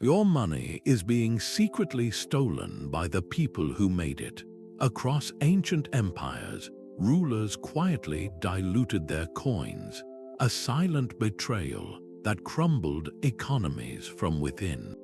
Your money is being secretly stolen by the people who made it. Across ancient empires, rulers quietly diluted their coins, a silent betrayal that crumbled economies from within.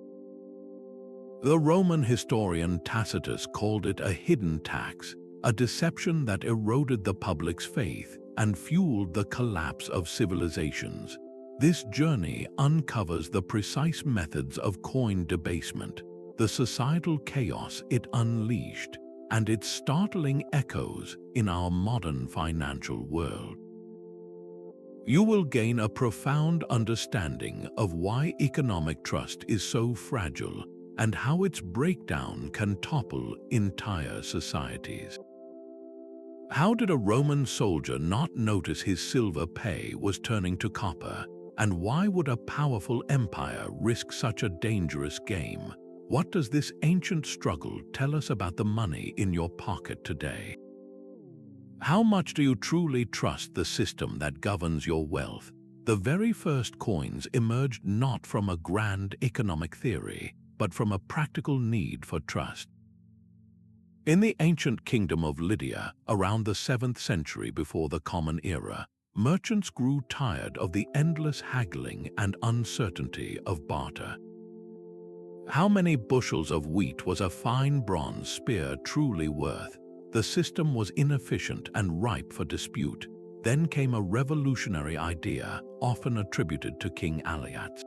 The Roman historian Tacitus called it a hidden tax, a deception that eroded the public's faith and fueled the collapse of civilizations. This journey uncovers the precise methods of coin debasement, the societal chaos it unleashed, and its startling echoes in our modern financial world. You will gain a profound understanding of why economic trust is so fragile and how its breakdown can topple entire societies. How did a Roman soldier not notice his silver pay was turning to copper? And why would a powerful empire risk such a dangerous game? What does this ancient struggle tell us about the money in your pocket today? How much do you truly trust the system that governs your wealth? The very first coins emerged not from a grand economic theory, but from a practical need for trust. In the ancient kingdom of Lydia, around the 7th century before the Common Era, merchants grew tired of the endless haggling and uncertainty of barter. How many bushels of wheat was a fine bronze spear truly worth? The system was inefficient and ripe for dispute. Then came a revolutionary idea, often attributed to King Alyattes.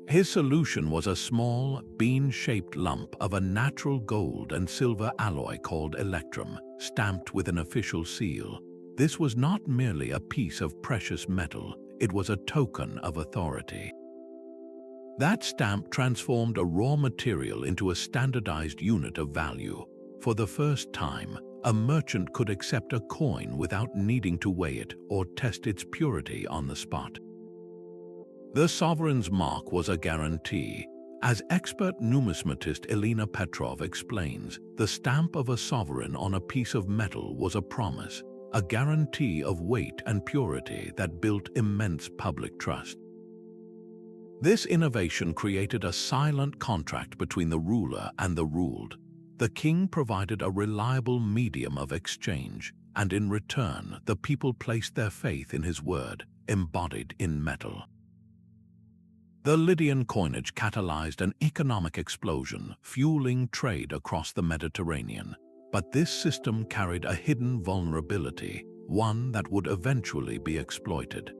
His solution was a small, bean-shaped lump of a natural gold and silver alloy called electrum, stamped with an official seal. This was not merely a piece of precious metal, it was a token of authority. That stamp transformed a raw material into a standardized unit of value. For the first time, a merchant could accept a coin without needing to weigh it or test its purity on the spot. The sovereign's mark was a guarantee. As expert numismatist Elena Petrov explains, the stamp of a sovereign on a piece of metal was a promise, a guarantee of weight and purity that built immense public trust. This innovation created a silent contract between the ruler and the ruled. The king provided a reliable medium of exchange, and in return, the people placed their faith in his word, embodied in metal. The Lydian coinage catalyzed an economic explosion, fueling trade across the Mediterranean. But this system carried a hidden vulnerability, one that would eventually be exploited.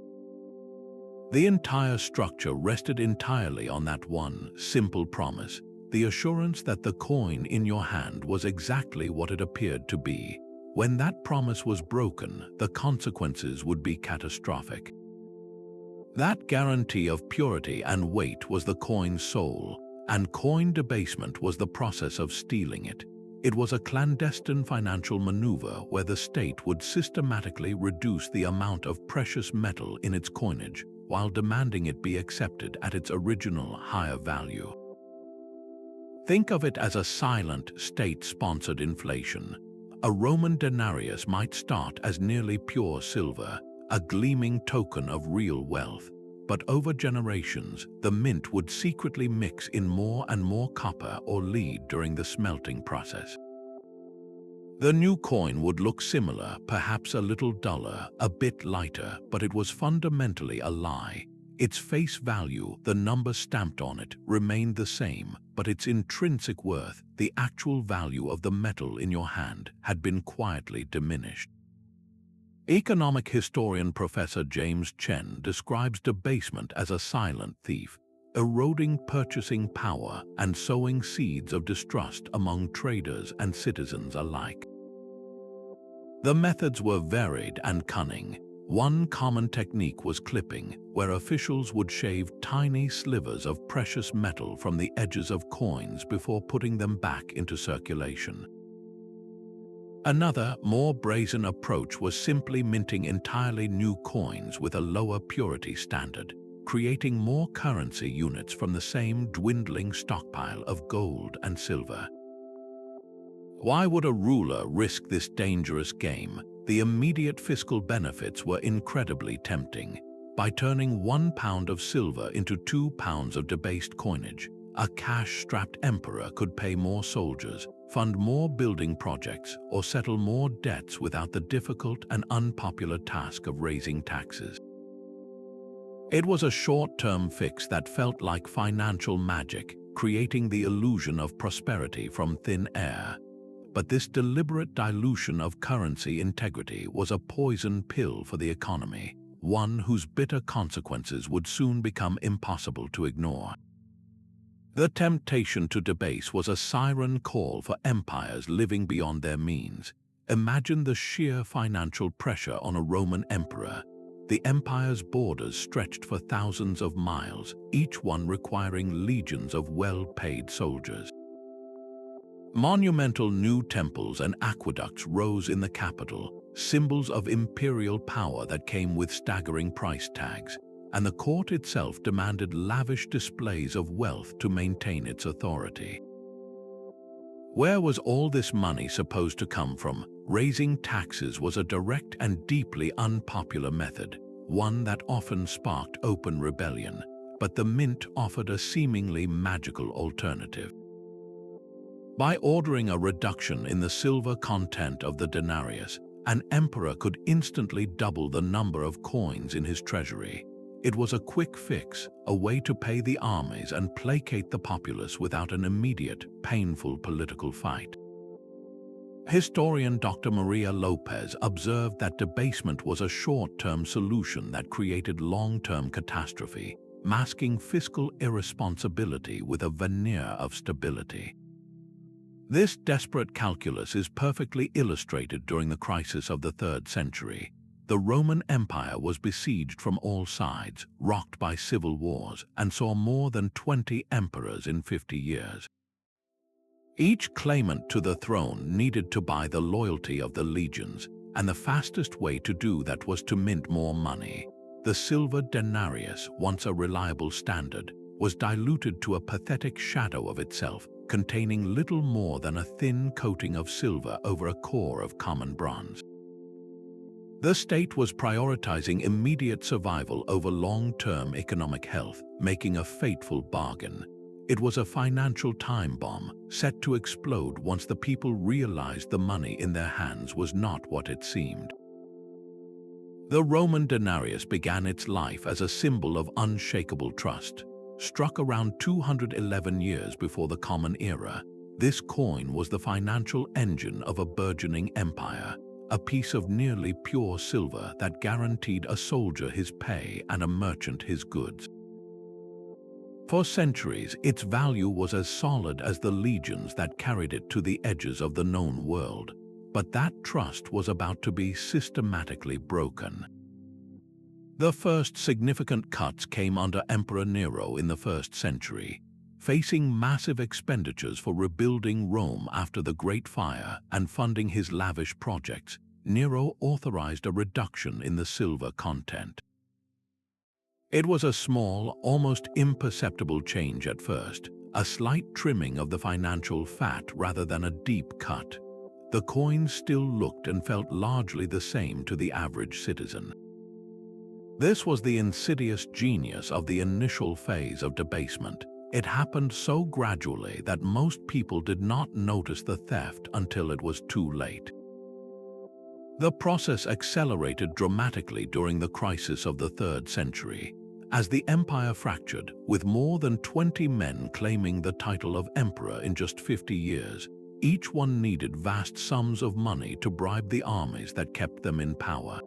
The entire structure rested entirely on that one simple promise, the assurance that the coin in your hand was exactly what it appeared to be. When that promise was broken, the consequences would be catastrophic. That guarantee of purity and weight was the coin's soul, and coin debasement was the process of stealing it. It was a clandestine financial maneuver where the state would systematically reduce the amount of precious metal in its coinage while demanding it be accepted at its original higher value. Think of it as a silent, state-sponsored inflation. A Roman denarius might start as nearly pure silver, a gleaming token of real wealth. But over generations, the mint would secretly mix in more and more copper or lead during the smelting process. The new coin would look similar, perhaps a little duller, a bit lighter, but it was fundamentally a lie. Its face value, the number stamped on it, remained the same, but its intrinsic worth, the actual value of the metal in your hand, had been quietly diminished. Economic historian Professor James Chen describes debasement as a silent thief, eroding purchasing power and sowing seeds of distrust among traders and citizens alike. The methods were varied and cunning. One common technique was clipping, where officials would shave tiny slivers of precious metal from the edges of coins before putting them back into circulation. Another, more brazen approach was simply minting entirely new coins with a lower purity standard, creating more currency units from the same dwindling stockpile of gold and silver. Why would a ruler risk this dangerous game? The immediate fiscal benefits were incredibly tempting. By turning 1 pound of silver into 2 pounds of debased coinage, a cash-strapped emperor could pay more soldiers, fund more building projects, or settle more debts without the difficult and unpopular task of raising taxes. It was a short-term fix that felt like financial magic, creating the illusion of prosperity from thin air. But this deliberate dilution of currency integrity was a poison pill for the economy, one whose bitter consequences would soon become impossible to ignore. The temptation to debase was a siren call for empires living beyond their means. Imagine the sheer financial pressure on a Roman emperor. The empire's borders stretched for thousands of miles, each one requiring legions of well-paid soldiers. Monumental new temples and aqueducts rose in the capital, symbols of imperial power that came with staggering price tags, and the court itself demanded lavish displays of wealth to maintain its authority. Where was all this money supposed to come from? Raising taxes was a direct and deeply unpopular method, one that often sparked open rebellion, but the mint offered a seemingly magical alternative. By ordering a reduction in the silver content of the denarius, an emperor could instantly double the number of coins in his treasury. It was a quick fix, a way to pay the armies and placate the populace without an immediate, painful political fight. Historian Dr. Maria Lopez observed that debasement was a short-term solution that created long-term catastrophe, masking fiscal irresponsibility with a veneer of stability. This desperate calculus is perfectly illustrated during the crisis of the 3rd century. The Roman Empire was besieged from all sides, rocked by civil wars, and saw more than 20 emperors in 50 years. Each claimant to the throne needed to buy the loyalty of the legions, and the fastest way to do that was to mint more money. The silver denarius, once a reliable standard, was diluted to a pathetic shadow of itself, containing little more than a thin coating of silver over a core of common bronze. The state was prioritizing immediate survival over long-term economic health, making a fateful bargain. It was a financial time bomb, set to explode once the people realized the money in their hands was not what it seemed. The Roman denarius began its life as a symbol of unshakable trust. Struck around 211 years before the Common Era, this coin was the financial engine of a burgeoning empire, a piece of nearly pure silver that guaranteed a soldier his pay and a merchant his goods. For centuries, its value was as solid as the legions that carried it to the edges of the known world, but that trust was about to be systematically broken. The first significant cuts came under Emperor Nero in the 1st century. Facing massive expenditures for rebuilding Rome after the Great Fire and funding his lavish projects, Nero authorized a reduction in the silver content. It was a small, almost imperceptible change at first, a slight trimming of the financial fat rather than a deep cut. The coins still looked and felt largely the same to the average citizen. This was the insidious genius of the initial phase of debasement. It happened so gradually that most people did not notice the theft until it was too late. The process accelerated dramatically during the crisis of the 3rd century, as the empire fractured, with more than 20 men claiming the title of emperor in just 50 years. Each one needed vast sums of money to bribe the armies that kept them in power.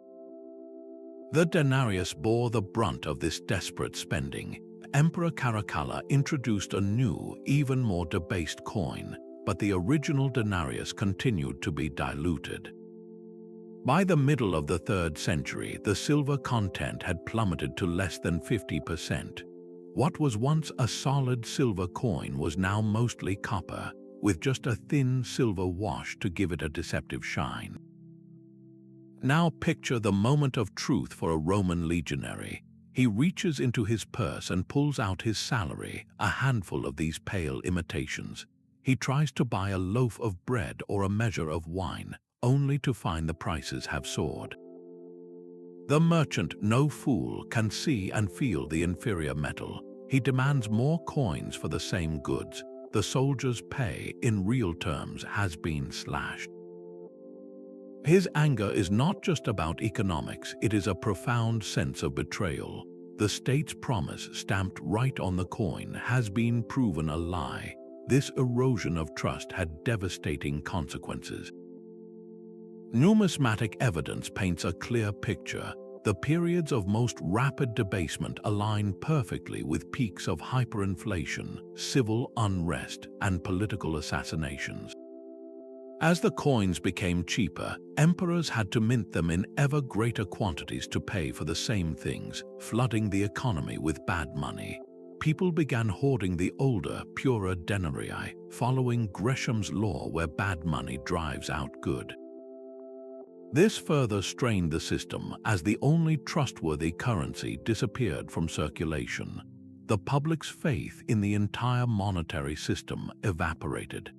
The denarius bore the brunt of this desperate spending. Emperor Caracalla introduced a new, even more debased coin, but the original denarius continued to be diluted. By the middle of the 3rd century, the silver content had plummeted to less than 50%. What was once a solid silver coin was now mostly copper, with just a thin silver wash to give it a deceptive shine. Now picture the moment of truth for a Roman legionary. He reaches into his purse and pulls out his salary, a handful of these pale imitations. He tries to buy a loaf of bread or a measure of wine, only to find the prices have soared. The merchant, no fool, can see and feel the inferior metal. He demands more coins for the same goods. The soldier's pay, in real terms, has been slashed. His anger is not just about economics, it is a profound sense of betrayal. The state's promise, stamped right on the coin, has been proven a lie. This erosion of trust had devastating consequences. Numismatic evidence paints a clear picture. The periods of most rapid debasement align perfectly with peaks of hyperinflation, civil unrest, and political assassinations. As the coins became cheaper, emperors had to mint them in ever greater quantities to pay for the same things, flooding the economy with bad money. People began hoarding the older, purer denarii, following Gresham's law where bad money drives out good. This further strained the system as the only trustworthy currency disappeared from circulation. The public's faith in the entire monetary system evaporated.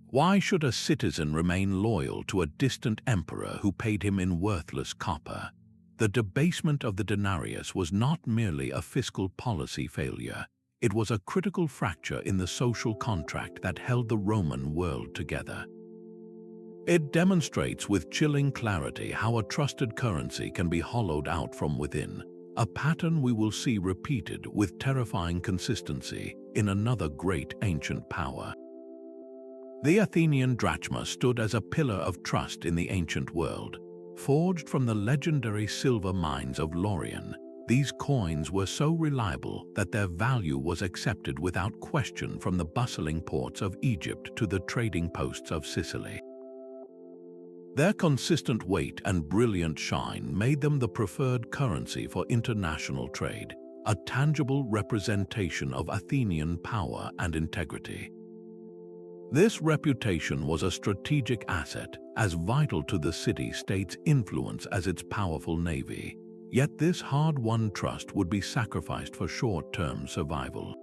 Why should a citizen remain loyal to a distant emperor who paid him in worthless copper? The debasement of the denarius was not merely a fiscal policy failure. It was a critical fracture in the social contract that held the Roman world together. It demonstrates with chilling clarity how a trusted currency can be hollowed out from within, a pattern we will see repeated with terrifying consistency in another great ancient power. The Athenian drachma stood as a pillar of trust in the ancient world. Forged from the legendary silver mines of Laurion, these coins were so reliable that their value was accepted without question from the bustling ports of Egypt to the trading posts of Sicily. Their consistent weight and brilliant shine made them the preferred currency for international trade, a tangible representation of Athenian power and integrity. This reputation was a strategic asset, as vital to the city-state's influence as its powerful navy. Yet this hard-won trust would be sacrificed for short-term survival.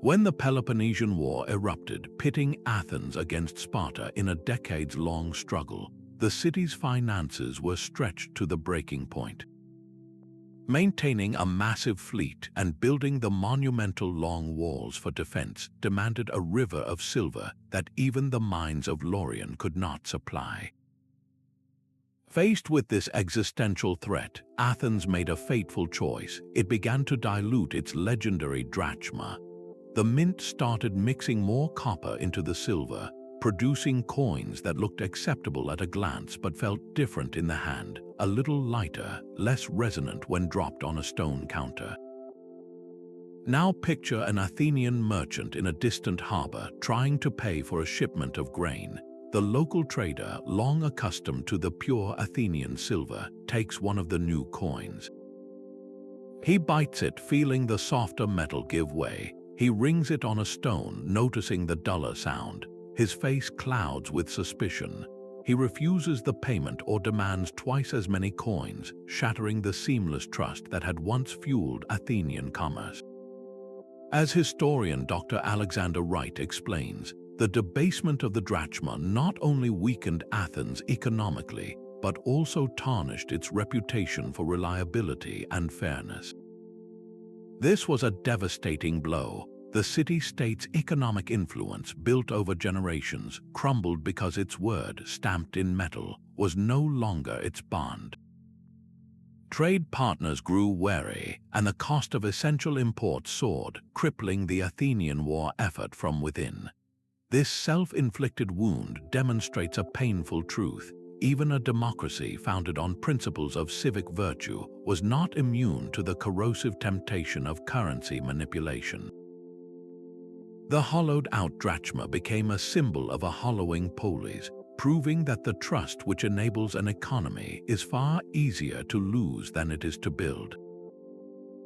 When the Peloponnesian War erupted, pitting Athens against Sparta in a decades-long struggle, the city's finances were stretched to the breaking point. Maintaining a massive fleet and building the monumental long walls for defense demanded a river of silver that even the mines of Laurion could not supply. Faced with this existential threat, Athens made a fateful choice. It began to dilute its legendary drachma. The mint started mixing more copper into the silver, producing coins that looked acceptable at a glance but felt different in the hand, a little lighter, less resonant when dropped on a stone counter. Now picture an Athenian merchant in a distant harbor trying to pay for a shipment of grain. The local trader, long accustomed to the pure Athenian silver, takes one of the new coins. He bites it, feeling the softer metal give way. He rings it on a stone, noticing the duller sound. His face clouds with suspicion. He refuses the payment or demands twice as many coins, shattering the seamless trust that had once fueled Athenian commerce. As historian Dr. Alexander Wright explains, the debasement of the drachma not only weakened Athens economically, but also tarnished its reputation for reliability and fairness. This was a devastating blow. The city-state's economic influence, built over generations, crumbled because its word, stamped in metal, was no longer its bond. Trade partners grew wary, and the cost of essential imports soared, crippling the Athenian war effort from within. This self-inflicted wound demonstrates a painful truth. Even a democracy founded on principles of civic virtue was not immune to the corrosive temptation of currency manipulation. The hollowed-out drachma became a symbol of a hollowing polis, proving that the trust which enables an economy is far easier to lose than it is to build.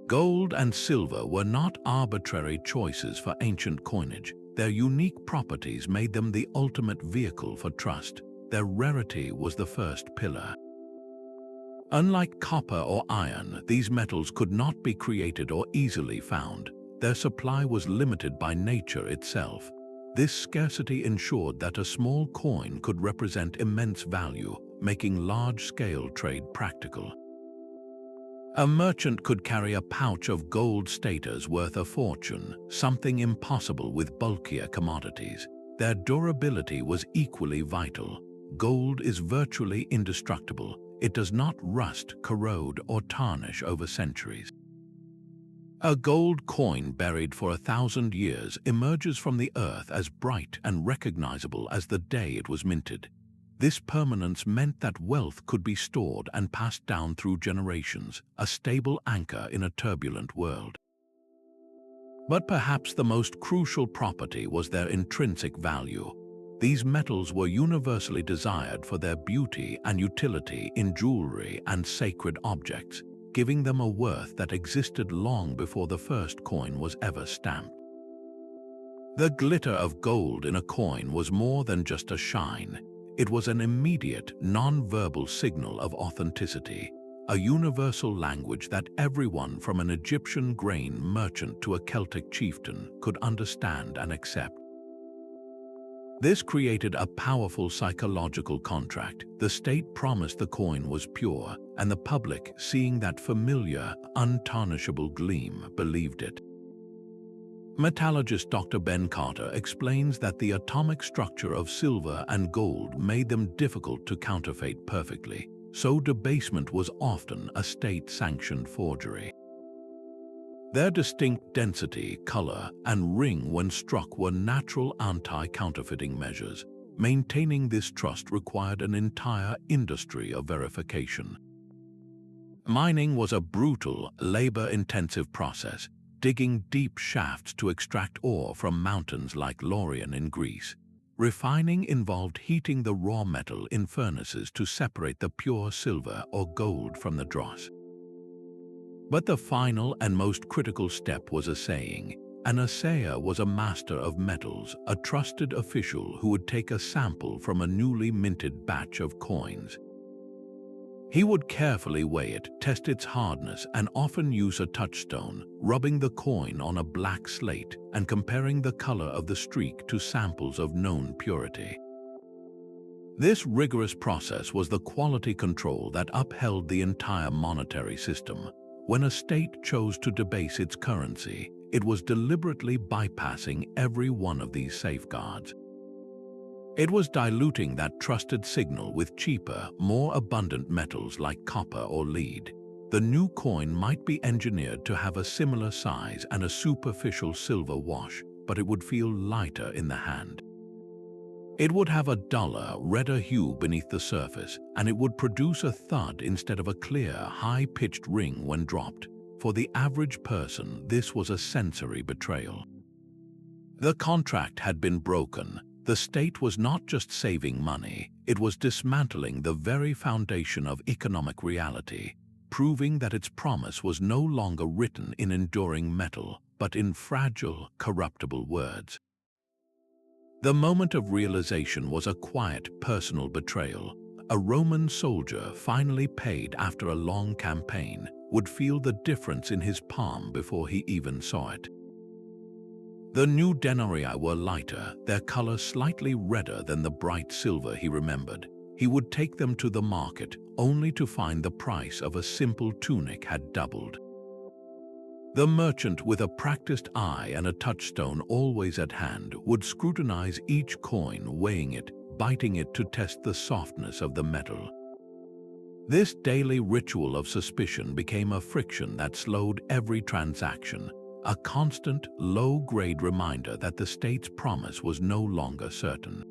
Gold and silver were not arbitrary choices for ancient coinage. Their unique properties made them the ultimate vehicle for trust. Their rarity was the first pillar. Unlike copper or iron, these metals could not be created or easily found. Their supply was limited by nature itself. This scarcity ensured that a small coin could represent immense value, making large-scale trade practical. A merchant could carry a pouch of gold staters worth a fortune, something impossible with bulkier commodities. Their durability was equally vital. Gold is virtually indestructible. It does not rust, corrode, or tarnish over centuries. A gold coin buried for 1,000 years emerges from the earth as bright and recognizable as the day it was minted. This permanence meant that wealth could be stored and passed down through generations, a stable anchor in a turbulent world. But perhaps the most crucial property was their intrinsic value. These metals were universally desired for their beauty and utility in jewelry and sacred objects, giving them a worth that existed long before the first coin was ever stamped. The glitter of gold in a coin was more than just a shine. It was an immediate, non-verbal signal of authenticity, a universal language that everyone from an Egyptian grain merchant to a Celtic chieftain could understand and accept. This created a powerful psychological contract. The state promised the coin was pure, and the public, seeing that familiar, untarnishable gleam, believed it. Metallurgist Dr. Ben Carter explains that the atomic structure of silver and gold made them difficult to counterfeit perfectly, so debasement was often a state-sanctioned forgery. Their distinct density, color, and ring when struck were natural anti-counterfeiting measures. Maintaining this trust required an entire industry of verification. Mining was a brutal, labor-intensive process, digging deep shafts to extract ore from mountains like Laurion in Greece. Refining involved heating the raw metal in furnaces to separate the pure silver or gold from the dross. But the final and most critical step was assaying. An assayer was a master of metals, a trusted official who would take a sample from a newly minted batch of coins. He would carefully weigh it, test its hardness, and often use a touchstone, rubbing the coin on a black slate and comparing the color of the streak to samples of known purity. This rigorous process was the quality control that upheld the entire monetary system. When a state chose to debase its currency, it was deliberately bypassing every one of these safeguards. It was diluting that trusted signal with cheaper, more abundant metals like copper or lead. The new coin might be engineered to have a similar size and a superficial silver wash, but it would feel lighter in the hand. It would have a duller, redder hue beneath the surface, and it would produce a thud instead of a clear, high-pitched ring when dropped. For the average person, this was a sensory betrayal. The contract had been broken. The state was not just saving money, it was dismantling the very foundation of economic reality, proving that its promise was no longer written in enduring metal, but in fragile, corruptible words. The moment of realization was a quiet, personal betrayal. A Roman soldier, finally paid after a long campaign, would feel the difference in his palm before he even saw it. The new denarii were lighter, their color slightly redder than the bright silver he remembered. He would take them to the market, only to find the price of a simple tunic had doubled. The merchant, with a practiced eye and a touchstone always at hand, would scrutinize each coin, weighing it, biting it to test the softness of the metal. This daily ritual of suspicion became a friction that slowed every transaction, a constant, low-grade reminder that the state's promise was no longer certain.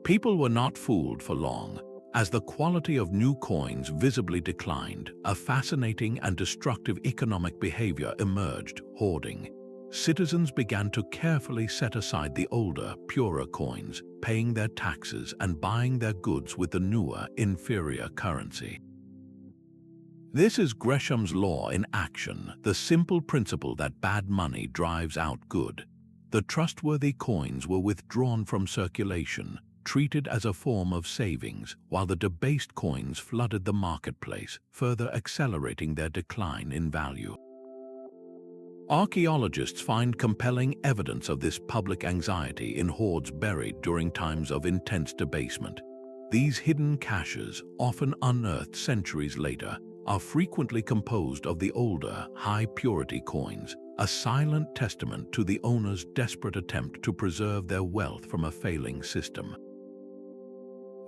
People were not fooled for long. As the quality of new coins visibly declined, a fascinating and destructive economic behavior emerged: hoarding. Citizens began to carefully set aside the older, purer coins, paying their taxes and buying their goods with the newer, inferior currency. This is Gresham's law in action, the simple principle that bad money drives out good. The trustworthy coins were withdrawn from circulation, treated as a form of savings, while the debased coins flooded the marketplace, further accelerating their decline in value. Archaeologists find compelling evidence of this public anxiety in hoards buried during times of intense debasement. These hidden caches, often unearthed centuries later, are frequently composed of the older, high-purity coins, a silent testament to the owner's desperate attempt to preserve their wealth from a failing system.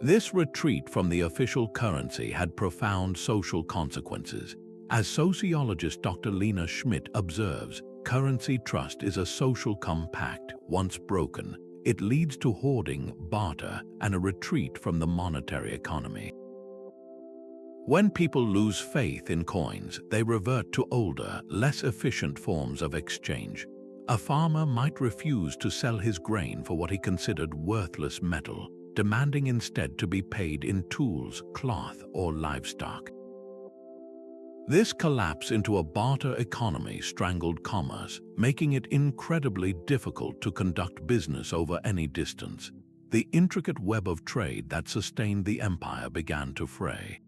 This retreat from the official currency had profound social consequences. As sociologist Dr. Lena Schmidt observes, currency trust is a social compact. Once broken, it leads to hoarding, barter, and a retreat from the monetary economy. When people lose faith in coins, they revert to older, less efficient forms of exchange. A farmer might refuse to sell his grain for what he considered worthless metal, demanding instead to be paid in tools, cloth, or livestock. This collapse into a barter economy strangled commerce, making it incredibly difficult to conduct business over any distance. The intricate web of trade that sustained the empire began to fray.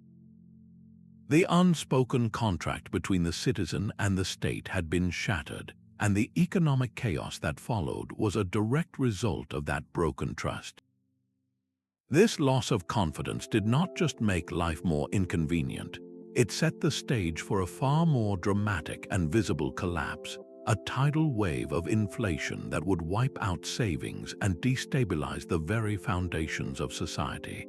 The unspoken contract between the citizen and the state had been shattered, and the economic chaos that followed was a direct result of that broken trust. This loss of confidence did not just make life more inconvenient, it set the stage for a far more dramatic and visible collapse, a tidal wave of inflation that would wipe out savings and destabilize the very foundations of society.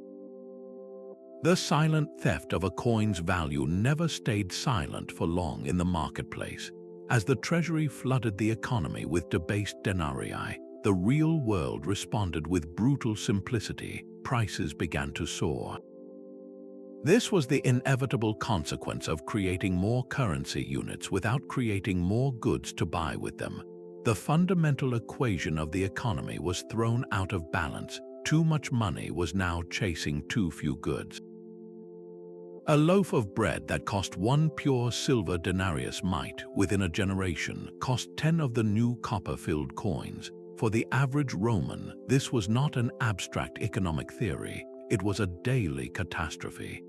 The silent theft of a coin's value never stayed silent for long in the marketplace. As the treasury flooded the economy with debased denarii, the real world responded with brutal simplicity. Prices began to soar. This was the inevitable consequence of creating more currency units without creating more goods to buy with them. The fundamental equation of the economy was thrown out of balance. Too much money was now chasing too few goods. A loaf of bread that cost 1 pure silver denarius might, within a generation, cost 10 of the new copper-filled coins. For the average Roman, this was not an abstract economic theory, it was a daily catastrophe.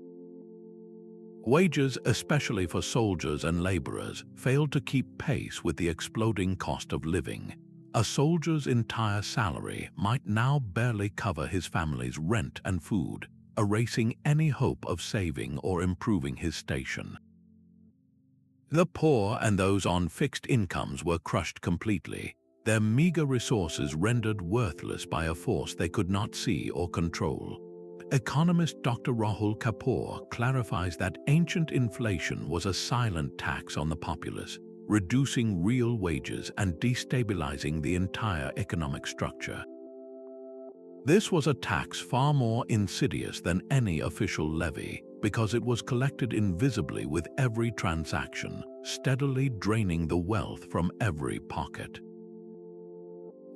Wages, especially for soldiers and laborers, failed to keep pace with the exploding cost of living. A soldier's entire salary might now barely cover his family's rent and food, erasing any hope of saving or improving his station. The poor and those on fixed incomes were crushed completely, their meager resources rendered worthless by a force they could not see or control. Economist Dr. Rahul Kapoor clarifies that ancient inflation was a silent tax on the populace, reducing real wages and destabilizing the entire economic structure. This was a tax far more insidious than any official levy because it was collected invisibly with every transaction, steadily draining the wealth from every pocket.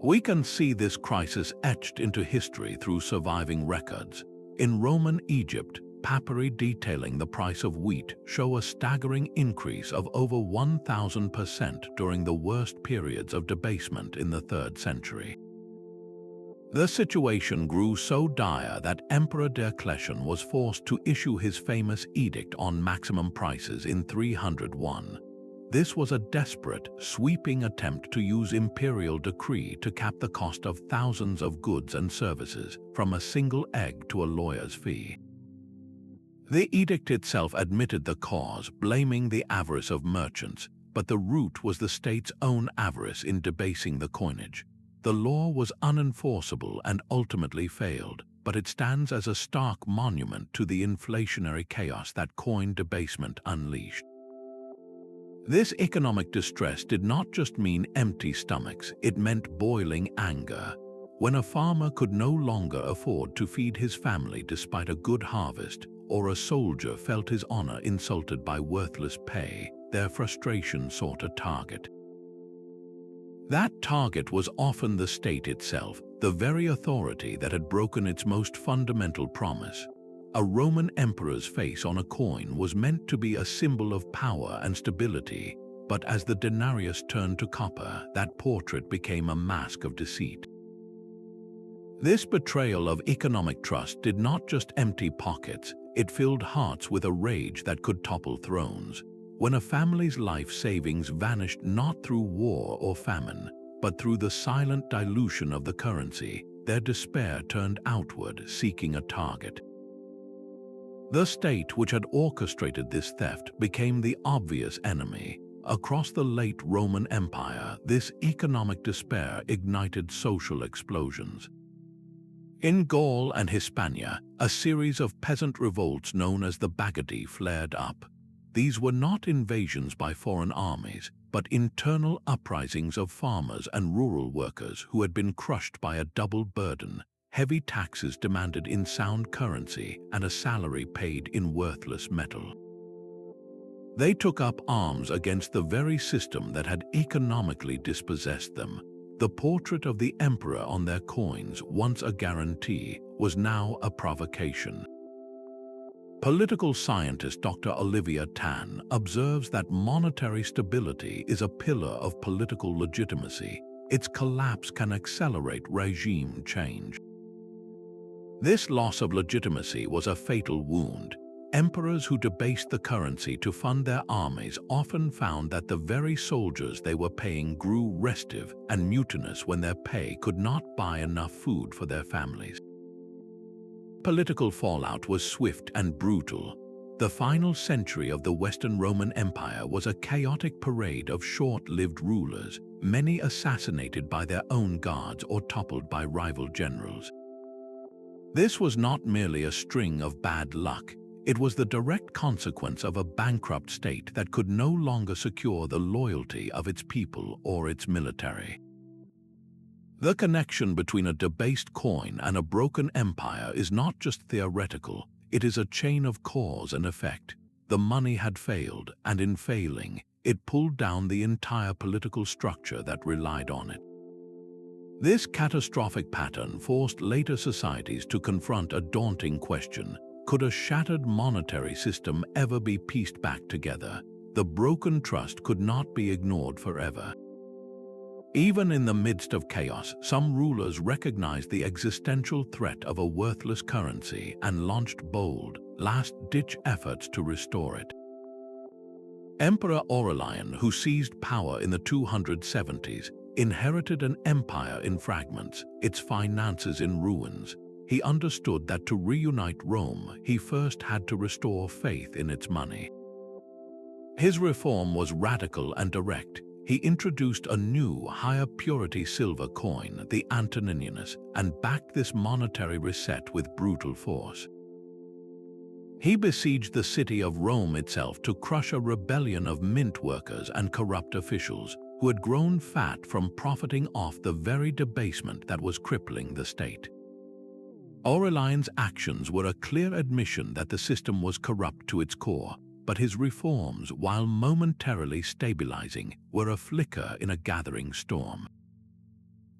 We can see this crisis etched into history through surviving records. In Roman Egypt, papyri detailing the price of wheat show a staggering increase of over 1,000% during the worst periods of debasement in the 3rd century. The situation grew so dire that Emperor Diocletian was forced to issue his famous edict on maximum prices in 301. This was a desperate, sweeping attempt to use imperial decree to cap the cost of thousands of goods and services, from a single egg to a lawyer's fee. The edict itself admitted the cause, blaming the avarice of merchants, but the root was the state's own avarice in debasing the coinage. The law was unenforceable and ultimately failed, but it stands as a stark monument to the inflationary chaos that coin debasement unleashed. This economic distress did not just mean empty stomachs, it meant boiling anger. When a farmer could no longer afford to feed his family despite a good harvest, or a soldier felt his honor insulted by worthless pay, their frustration sought a target. That target was often the state itself, the very authority that had broken its most fundamental promise. A Roman emperor's face on a coin was meant to be a symbol of power and stability, but as the denarius turned to copper, that portrait became a mask of deceit. This betrayal of economic trust did not just empty pockets, it filled hearts with a rage that could topple thrones. When a family's life savings vanished not through war or famine, but through the silent dilution of the currency, their despair turned outward, seeking a target. The state which had orchestrated this theft became the obvious enemy. Across the late Roman Empire, this economic despair ignited social explosions. In Gaul and Hispania, a series of peasant revolts known as the Bagadi flared up. These were not invasions by foreign armies, but internal uprisings of farmers and rural workers who had been crushed by a double burden: heavy taxes demanded in sound currency and a salary paid in worthless metal. They took up arms against the very system that had economically dispossessed them. The portrait of the emperor on their coins, once a guarantee, was now a provocation. Political scientist Dr. Olivia Tan observes that monetary stability is a pillar of political legitimacy. Its collapse can accelerate regime change. This loss of legitimacy was a fatal wound. Emperors who debased the currency to fund their armies often found that the very soldiers they were paying grew restive and mutinous when their pay could not buy enough food for their families. Political fallout was swift and brutal. The final century of the Western Roman Empire was a chaotic parade of short-lived rulers, many assassinated by their own guards or toppled by rival generals. This was not merely a string of bad luck. It was the direct consequence of a bankrupt state that could no longer secure the loyalty of its people or its military. The connection between a debased coin and a broken empire is not just theoretical, it is a chain of cause and effect. The money had failed, and in failing, it pulled down the entire political structure that relied on it. This catastrophic pattern forced later societies to confront a daunting question: could a shattered monetary system ever be pieced back together? The broken trust could not be ignored forever. Even in the midst of chaos, some rulers recognized the existential threat of a worthless currency and launched bold, last-ditch efforts to restore it. Emperor Aurelian, who seized power in the 270s, inherited an empire in fragments, its finances in ruins. He understood that to reunite Rome, he first had to restore faith in its money. His reform was radical and direct. He introduced a new, higher purity silver coin, the Antoninianus, and backed this monetary reset with brutal force. He besieged the city of Rome itself to crush a rebellion of mint workers and corrupt officials who had grown fat from profiting off the very debasement that was crippling the state. Aurelian's actions were a clear admission that the system was corrupt to its core, but his reforms, while momentarily stabilizing, were a flicker in a gathering storm.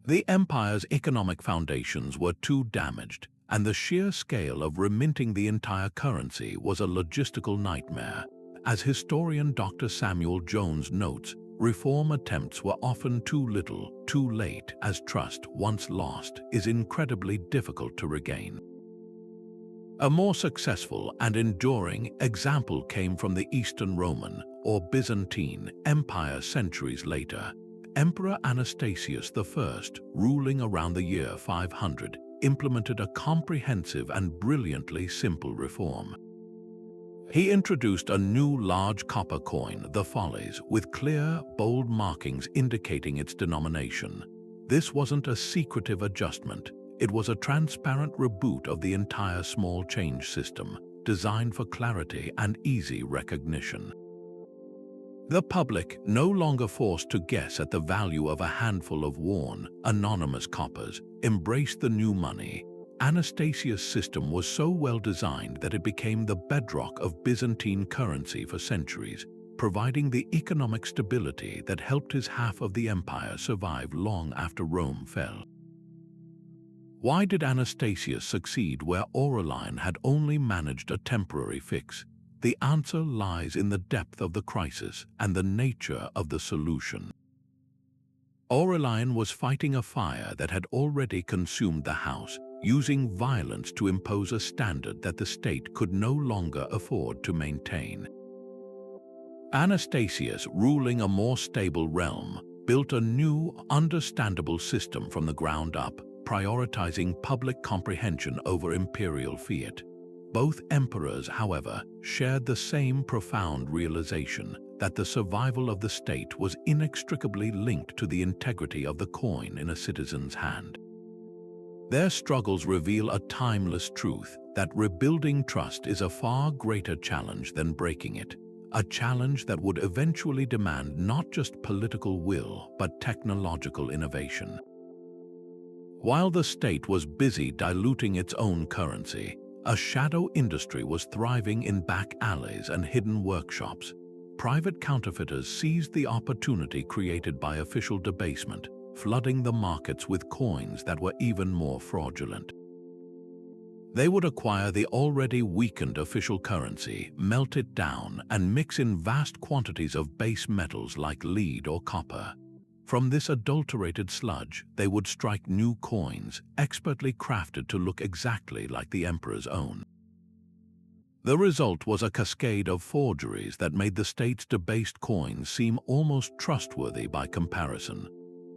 The empire's economic foundations were too damaged, and the sheer scale of reminting the entire currency was a logistical nightmare. As historian Dr. Samuel Jones notes, reform attempts were often too little, too late, as trust, once lost, is incredibly difficult to regain. A more successful and enduring example came from the Eastern Roman, or Byzantine, Empire centuries later. Emperor Anastasius I, ruling around the year 500, implemented a comprehensive and brilliantly simple reform. He introduced a new large copper coin, the Follies, with clear, bold markings indicating its denomination. This wasn't a secretive adjustment. It was a transparent reboot of the entire small change system, designed for clarity and easy recognition. The public, no longer forced to guess at the value of a handful of worn, anonymous coppers, embraced the new money. Anastasius' system was so well designed that it became the bedrock of Byzantine currency for centuries, providing the economic stability that helped his half of the empire survive long after Rome fell. Why did Anastasius succeed where Aurelian had only managed a temporary fix? The answer lies in the depth of the crisis and the nature of the solution. Aurelian was fighting a fire that had already consumed the house, using violence to impose a standard that the state could no longer afford to maintain. Anastasius, ruling a more stable realm, built a new, understandable system from the ground up, prioritizing public comprehension over imperial fiat. Both emperors, however, shared the same profound realization that the survival of the state was inextricably linked to the integrity of the coin in a citizen's hand. Their struggles reveal a timeless truth that rebuilding trust is a far greater challenge than breaking it, a challenge that would eventually demand not just political will but technological innovation. While the state was busy diluting its own currency, a shadow industry was thriving in back alleys and hidden workshops. Private counterfeiters seized the opportunity created by official debasement, flooding the markets with coins that were even more fraudulent. They would acquire the already weakened official currency, melt it down, and mix in vast quantities of base metals like lead or copper. From this adulterated sludge, they would strike new coins, expertly crafted to look exactly like the emperor's own. The result was a cascade of forgeries that made the state's debased coins seem almost trustworthy by comparison.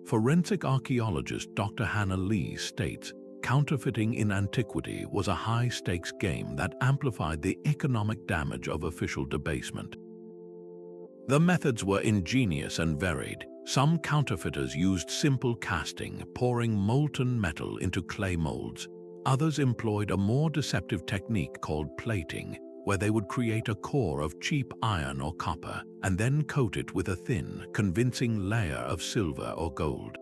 Forensic archaeologist Dr. Hannah Lee states, "Counterfeiting in antiquity was a high-stakes game that amplified the economic damage of official debasement." The methods were ingenious and varied. Some counterfeiters used simple casting, pouring molten metal into clay molds. Others employed a more deceptive technique called plating, where they would create a core of cheap iron or copper and then coat it with a thin, convincing layer of silver or gold.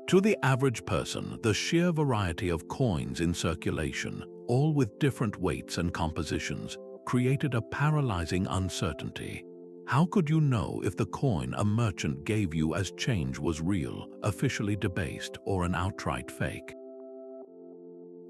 To the average person, the sheer variety of coins in circulation, all with different weights and compositions, created a paralyzing uncertainty. How could you know if the coin a merchant gave you as change was real, officially debased, or an outright fake?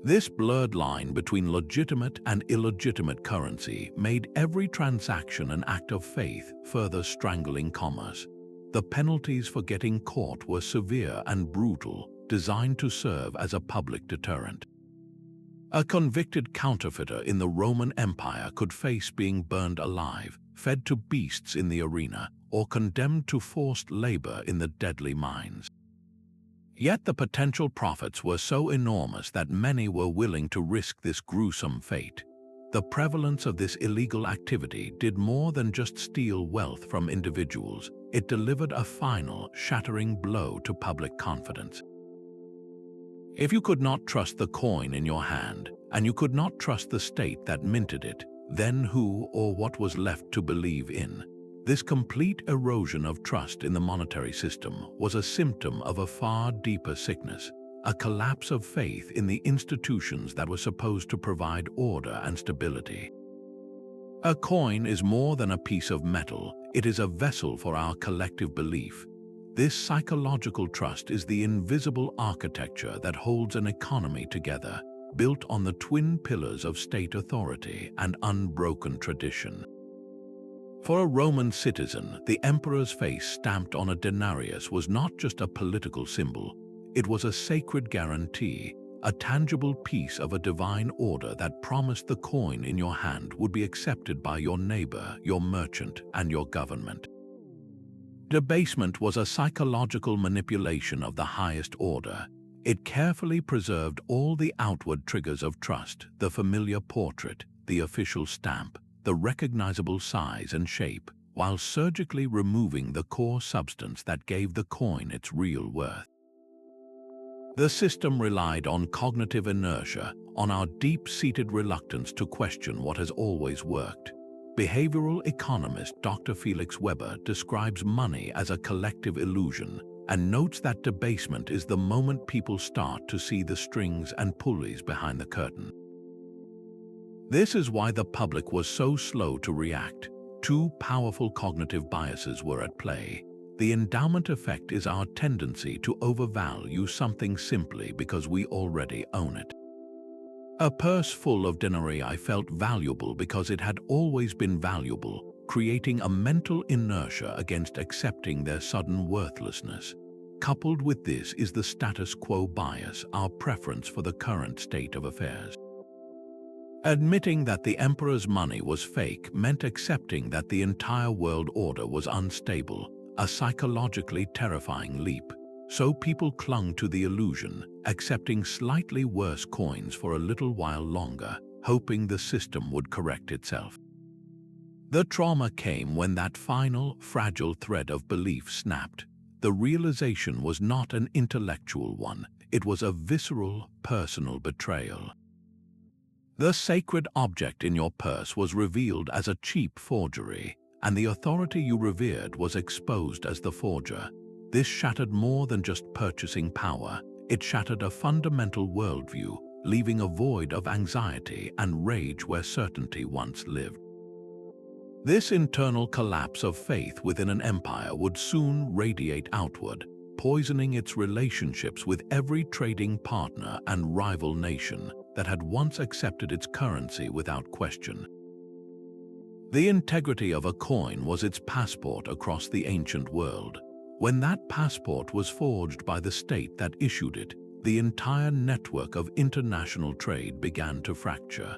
This blurred line between legitimate and illegitimate currency made every transaction an act of faith, further strangling commerce. The penalties for getting caught were severe and brutal, designed to serve as a public deterrent. A convicted counterfeiter in the Roman Empire could face being burned alive, fed to beasts in the arena, or condemned to forced labor in the deadly mines. Yet the potential profits were so enormous that many were willing to risk this gruesome fate. The prevalence of this illegal activity did more than just steal wealth from individuals. It delivered a final, shattering blow to public confidence. If you could not trust the coin in your hand, and you could not trust the state that minted it, then who or what was left to believe in? This complete erosion of trust in the monetary system was a symptom of a far deeper sickness, a collapse of faith in the institutions that were supposed to provide order and stability. A coin is more than a piece of metal, it is a vessel for our collective belief. This psychological trust is the invisible architecture that holds an economy together, built on the twin pillars of state authority and unbroken tradition. For a Roman citizen, the emperor's face stamped on a denarius was not just a political symbol, it was a sacred guarantee, a tangible piece of a divine order that promised the coin in your hand would be accepted by your neighbor, your merchant, and your government. Debasement was a psychological manipulation of the highest order. It carefully preserved all the outward triggers of trust, the familiar portrait, the official stamp, the recognizable size and shape, while surgically removing the core substance that gave the coin its real worth. The system relied on cognitive inertia, on our deep-seated reluctance to question what has always worked. Behavioral economist Dr. Felix Weber describes money as a collective illusion and notes that debasement is the moment people start to see the strings and pulleys behind the curtain. This is why the public was so slow to react. Two powerful cognitive biases were at play. The endowment effect is our tendency to overvalue something simply because we already own it. A purse full of denarii felt valuable because it had always been valuable, creating a mental inertia against accepting their sudden worthlessness. Coupled with this is the status quo bias, our preference for the current state of affairs. Admitting that the emperor's money was fake meant accepting that the entire world order was unstable, a psychologically terrifying leap. So people clung to the illusion, accepting slightly worse coins for a little while longer, hoping the system would correct itself. The trauma came when that final, fragile thread of belief snapped. The realization was not an intellectual one, it was a visceral, personal betrayal. The sacred object in your purse was revealed as a cheap forgery, and the authority you revered was exposed as the forger. This shattered more than just purchasing power. It shattered a fundamental worldview, leaving a void of anxiety and rage where certainty once lived. This internal collapse of faith within an empire would soon radiate outward, poisoning its relationships with every trading partner and rival nation that had once accepted its currency without question. The integrity of a coin was its passport across the ancient world. When that passport was forged by the state that issued it, the entire network of international trade began to fracture.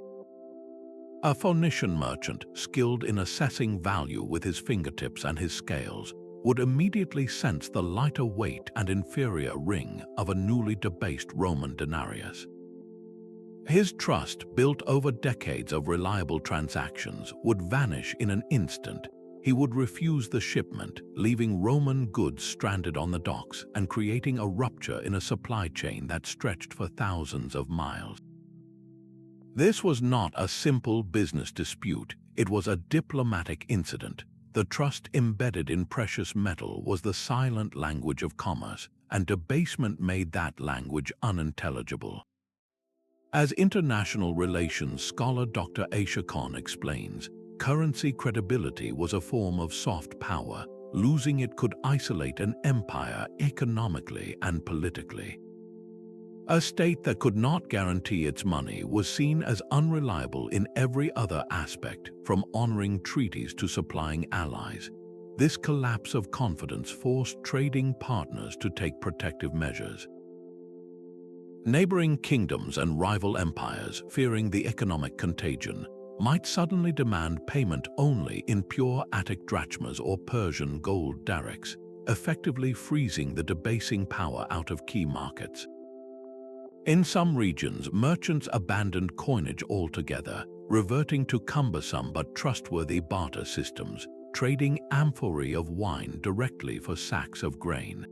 A Phoenician merchant, skilled in assessing value with his fingertips and his scales, would immediately sense the lighter weight and inferior ring of a newly debased Roman denarius. His trust, built over decades of reliable transactions, would vanish in an instant. He would refuse the shipment, leaving Roman goods stranded on the docks and creating a rupture in a supply chain that stretched for thousands of miles. This was not a simple business dispute, it was a diplomatic incident. The trust embedded in precious metal was the silent language of commerce, and debasement made that language unintelligible. As international relations scholar Dr. Aisha Khan explains, currency credibility was a form of soft power. Losing it could isolate an empire economically and politically. A state that could not guarantee its money was seen as unreliable in every other aspect, from honoring treaties to supplying allies. This collapse of confidence forced trading partners to take protective measures. Neighboring kingdoms and rival empires, fearing the economic contagion, might suddenly demand payment only in pure Attic drachmas or Persian gold darics, effectively freezing the debasing power out of key markets. In some regions, merchants abandoned coinage altogether, reverting to cumbersome but trustworthy barter systems, trading amphorae of wine directly for sacks of grain.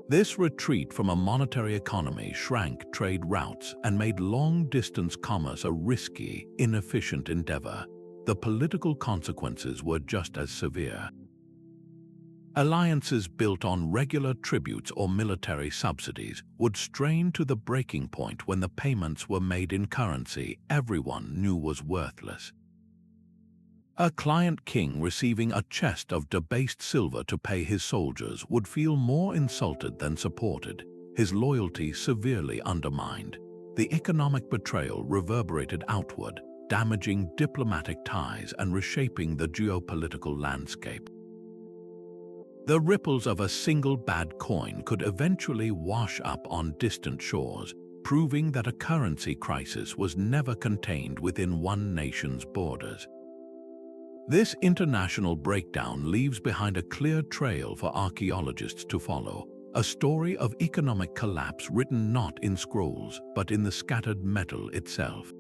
This retreat from a monetary economy shrank trade routes and made long-distance commerce a risky, inefficient endeavor. The political consequences were just as severe. Alliances built on regular tributes or military subsidies would strain to the breaking point when the payments were made in currency everyone knew was worthless. A client king receiving a chest of debased silver to pay his soldiers would feel more insulted than supported, his loyalty severely undermined. The economic betrayal reverberated outward, damaging diplomatic ties and reshaping the geopolitical landscape. The ripples of a single bad coin could eventually wash up on distant shores, proving that a currency crisis was never contained within one nation's borders. This international breakdown leaves behind a clear trail for archaeologists to follow, a story of economic collapse written not in scrolls but in the scattered metal itself.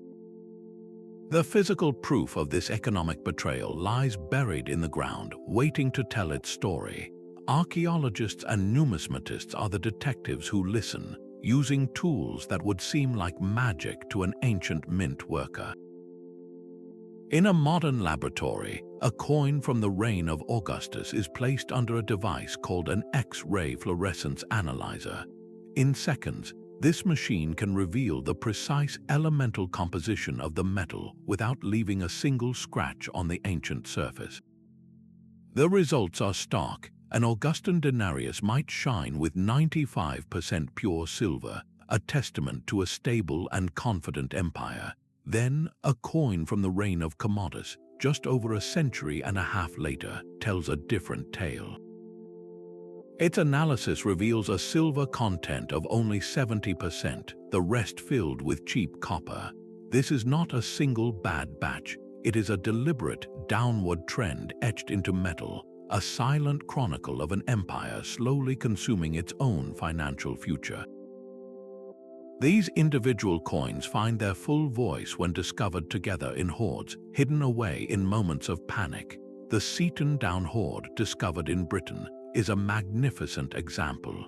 The physical proof of this economic betrayal lies buried in the ground, waiting to tell its story. Archaeologists and numismatists are the detectives who listen, using tools that would seem like magic to an ancient mint worker. In a modern laboratory, a coin from the reign of Augustus is placed under a device called an X-ray fluorescence analyzer. In seconds, this machine can reveal the precise elemental composition of the metal without leaving a single scratch on the ancient surface. The results are stark. An Augustan denarius might shine with 95% pure silver, a testament to a stable and confident empire. Then, a coin from the reign of Commodus, just over a century and a half later, tells a different tale. Its analysis reveals a silver content of only 70%, the rest filled with cheap copper. This is not a single bad batch, it is a deliberate, downward trend etched into metal, a silent chronicle of an empire slowly consuming its own financial future. These individual coins find their full voice when discovered together in hoards, hidden away in moments of panic. The Seaton Down hoard, discovered in Britain, is a magnificent example.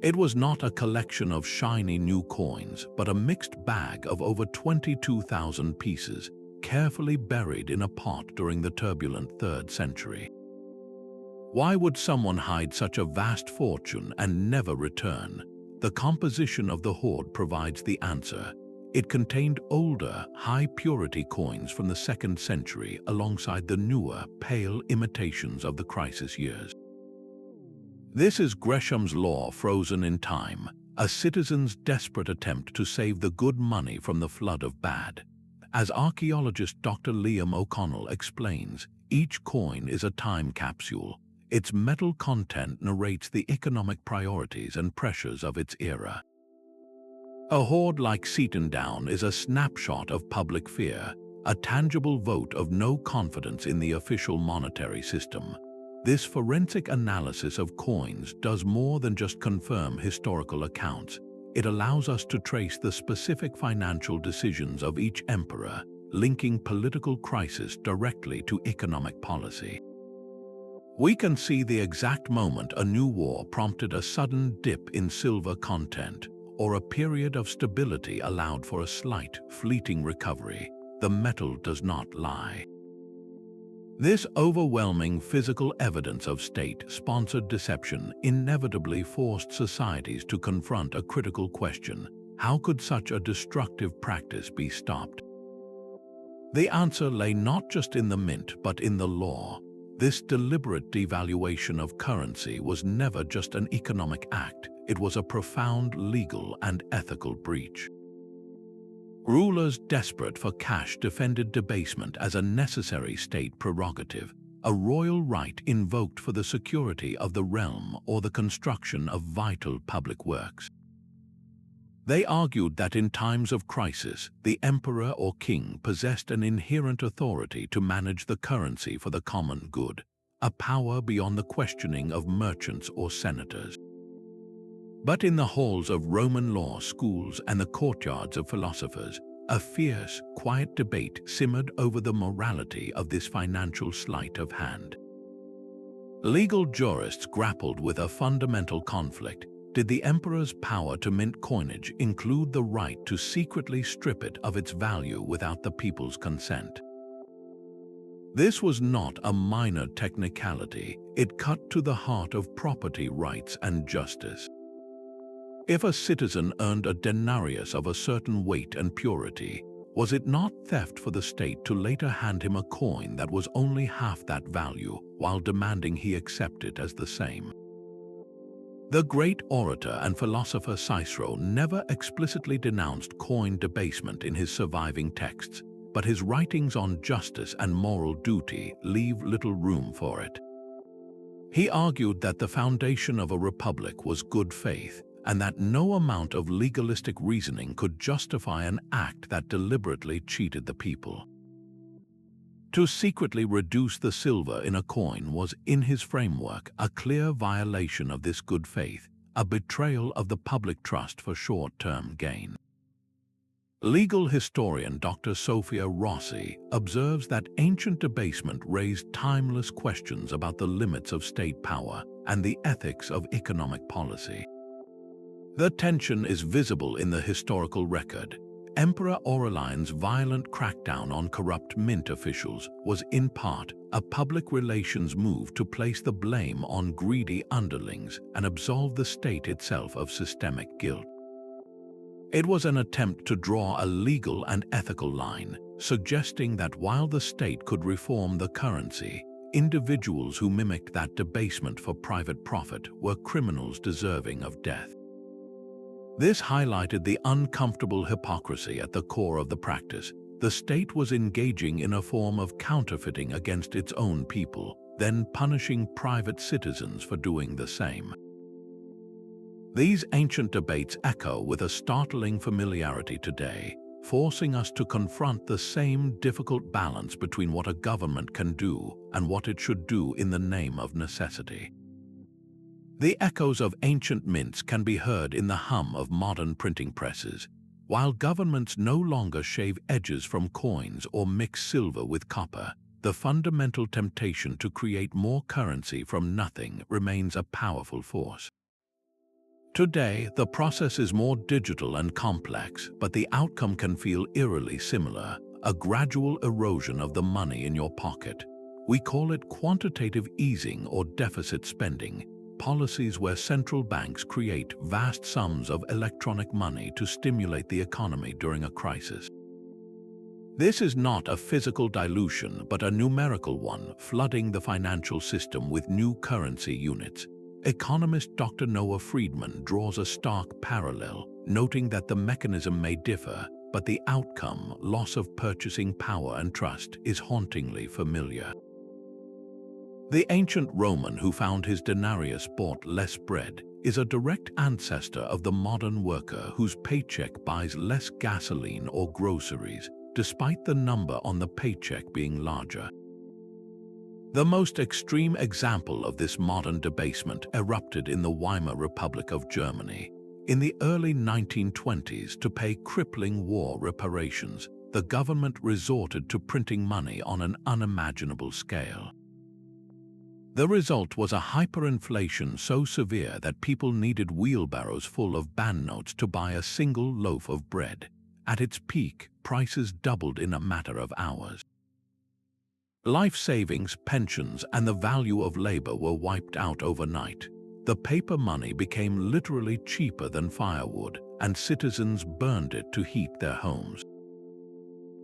It was not a collection of shiny new coins, but a mixed bag of over 22,000 pieces, carefully buried in a pot during the turbulent 3rd century. Why would someone hide such a vast fortune and never return? The composition of the hoard provides the answer. It contained older, high-purity coins from the 2nd century alongside the newer, pale imitations of the crisis years. This is Gresham's law frozen in time, a citizen's desperate attempt to save the good money from the flood of bad. As archaeologist Dr. Liam O'Connell explains, each coin is a time capsule. Its metal content narrates the economic priorities and pressures of its era. A hoard like Seaton Down is a snapshot of public fear, a tangible vote of no confidence in the official monetary system. This forensic analysis of coins does more than just confirm historical accounts. It allows us to trace the specific financial decisions of each emperor, linking political crisis directly to economic policy. We can see the exact moment a new war prompted a sudden dip in silver content, or a period of stability allowed for a slight, fleeting recovery. The metal does not lie. This overwhelming physical evidence of state-sponsored deception inevitably forced societies to confront a critical question: how could such a destructive practice be stopped? The answer lay not just in the mint, but in the law. This deliberate devaluation of currency was never just an economic act, it was a profound legal and ethical breach. Rulers desperate for cash defended debasement as a necessary state prerogative, a royal right invoked for the security of the realm or the construction of vital public works. They argued that in times of crisis, the emperor or king possessed an inherent authority to manage the currency for the common good, a power beyond the questioning of merchants or senators. But in the halls of Roman law schools and the courtyards of philosophers, a fierce, quiet debate simmered over the morality of this financial sleight of hand. Legal jurists grappled with a fundamental conflict. Did the emperor's power to mint coinage include the right to secretly strip it of its value without the people's consent? This was not a minor technicality. It cut to the heart of property rights and justice. If a citizen earned a denarius of a certain weight and purity, was it not theft for the state to later hand him a coin that was only half that value while demanding he accept it as the same? The great orator and philosopher Cicero never explicitly denounced coin debasement in his surviving texts, but his writings on justice and moral duty leave little room for it. He argued that the foundation of a republic was good faith, and that no amount of legalistic reasoning could justify an act that deliberately cheated the people. To secretly reduce the silver in a coin was, in his framework, a clear violation of this good faith, a betrayal of the public trust for short-term gain. Legal historian Dr. Sophia Rossi observes that ancient debasement raised timeless questions about the limits of state power and the ethics of economic policy. The tension is visible in the historical record. Emperor Aurelian's violent crackdown on corrupt mint officials was in part a public relations move to place the blame on greedy underlings and absolve the state itself of systemic guilt. It was an attempt to draw a legal and ethical line, suggesting that while the state could reform the currency, individuals who mimicked that debasement for private profit were criminals deserving of death. This highlighted the uncomfortable hypocrisy at the core of the practice. The state was engaging in a form of counterfeiting against its own people, then punishing private citizens for doing the same. These ancient debates echo with a startling familiarity today, forcing us to confront the same difficult balance between what a government can do and what it should do in the name of necessity. The echoes of ancient mints can be heard in the hum of modern printing presses, while governments no longer shave edges from coins or mix silver with copper. The fundamental temptation to create more currency from nothing remains a powerful force. Today, the process is more digital and complex, but the outcome can feel eerily similar: a gradual erosion of the money in your pocket. We call it quantitative easing or deficit spending, policies where central banks create vast sums of electronic money to stimulate the economy during a crisis. This is not a physical dilution, but a numerical one, flooding the financial system with new currency units. Economist Dr. Noah Friedman draws a stark parallel, noting that the mechanism may differ, but the outcome, loss of purchasing power and trust, is hauntingly familiar. The ancient Roman who found his denarius bought less bread is a direct ancestor of the modern worker whose paycheck buys less gasoline or groceries, despite the number on the paycheck being larger. The most extreme example of this modern debasement erupted in the Weimar Republic of Germany. In the early 1920s, to pay crippling war reparations, the government resorted to printing money on an unimaginable scale. The result was a hyperinflation so severe that people needed wheelbarrows full of banknotes to buy a single loaf of bread. At its peak, prices doubled in a matter of hours. Life savings, pensions, and the value of labor were wiped out overnight. The paper money became literally cheaper than firewood, and citizens burned it to heat their homes.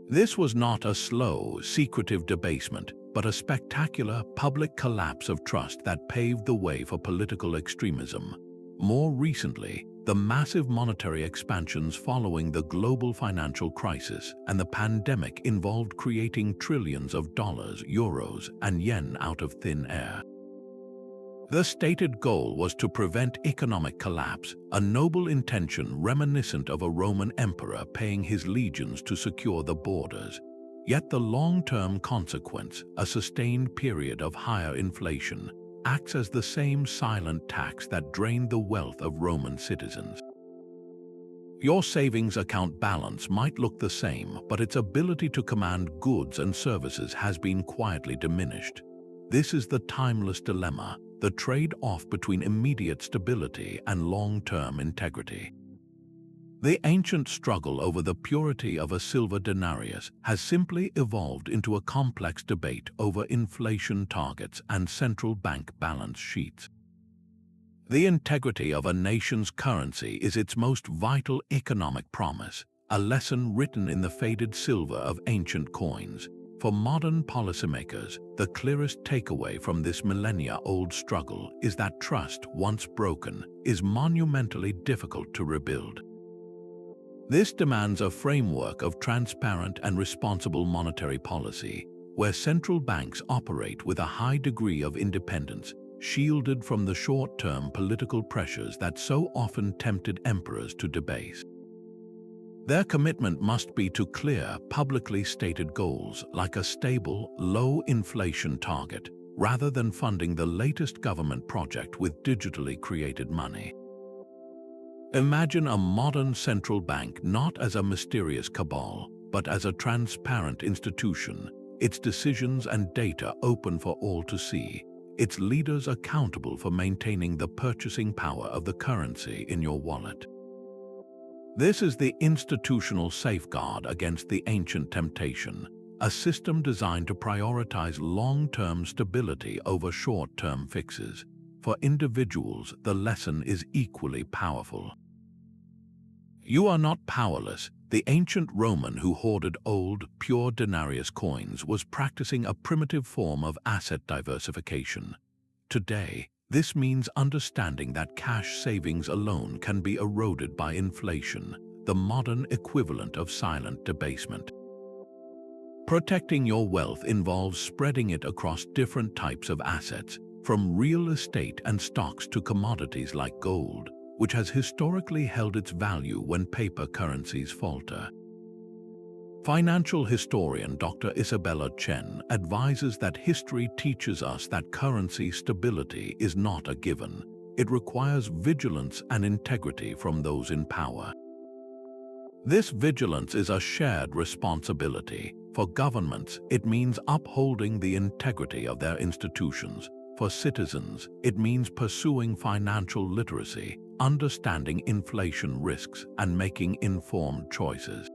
This was not a slow, secretive debasement, but a spectacular public collapse of trust that paved the way for political extremism. More recently, the massive monetary expansions following the global financial crisis and the pandemic involved creating trillions of dollars, euros, and yen out of thin air. The stated goal was to prevent economic collapse, a noble intention reminiscent of a Roman emperor paying his legions to secure the borders. Yet the long-term consequence, a sustained period of higher inflation, acts as the same silent tax that drained the wealth of Roman citizens. Your savings account balance might look the same, but its ability to command goods and services has been quietly diminished. This is the timeless dilemma, the trade-off between immediate stability and long-term integrity. The ancient struggle over the purity of a silver denarius has simply evolved into a complex debate over inflation targets and central bank balance sheets. The integrity of a nation's currency is its most vital economic promise, a lesson written in the faded silver of ancient coins. For modern policymakers, the clearest takeaway from this millennia-old struggle is that trust, once broken, is monumentally difficult to rebuild. This demands a framework of transparent and responsible monetary policy, where central banks operate with a high degree of independence, shielded from the short-term political pressures that so often tempted emperors to debase. Their commitment must be to clear, publicly stated goals like a stable, low-inflation target, rather than funding the latest government project with digitally created money. Imagine a modern central bank not as a mysterious cabal, but as a transparent institution, its decisions and data open for all to see, its leaders accountable for maintaining the purchasing power of the currency in your wallet. This is the institutional safeguard against the ancient temptation, a system designed to prioritize long-term stability over short-term fixes. For individuals, the lesson is equally powerful. You are not powerless. The ancient Roman who hoarded old, pure denarius coins was practicing a primitive form of asset diversification. Today, this means understanding that cash savings alone can be eroded by inflation, the modern equivalent of silent debasement. Protecting your wealth involves spreading it across different types of assets, from real estate and stocks to commodities like gold, which has historically held its value when paper currencies falter. Financial historian Dr. Isabella Chen advises that history teaches us that currency stability is not a given. it requires vigilance and integrity from those in power. This vigilance is a shared responsibility. For governments, it means upholding the integrity of their institutions. For citizens, it means pursuing financial literacy, understanding inflation risks, and making informed choices.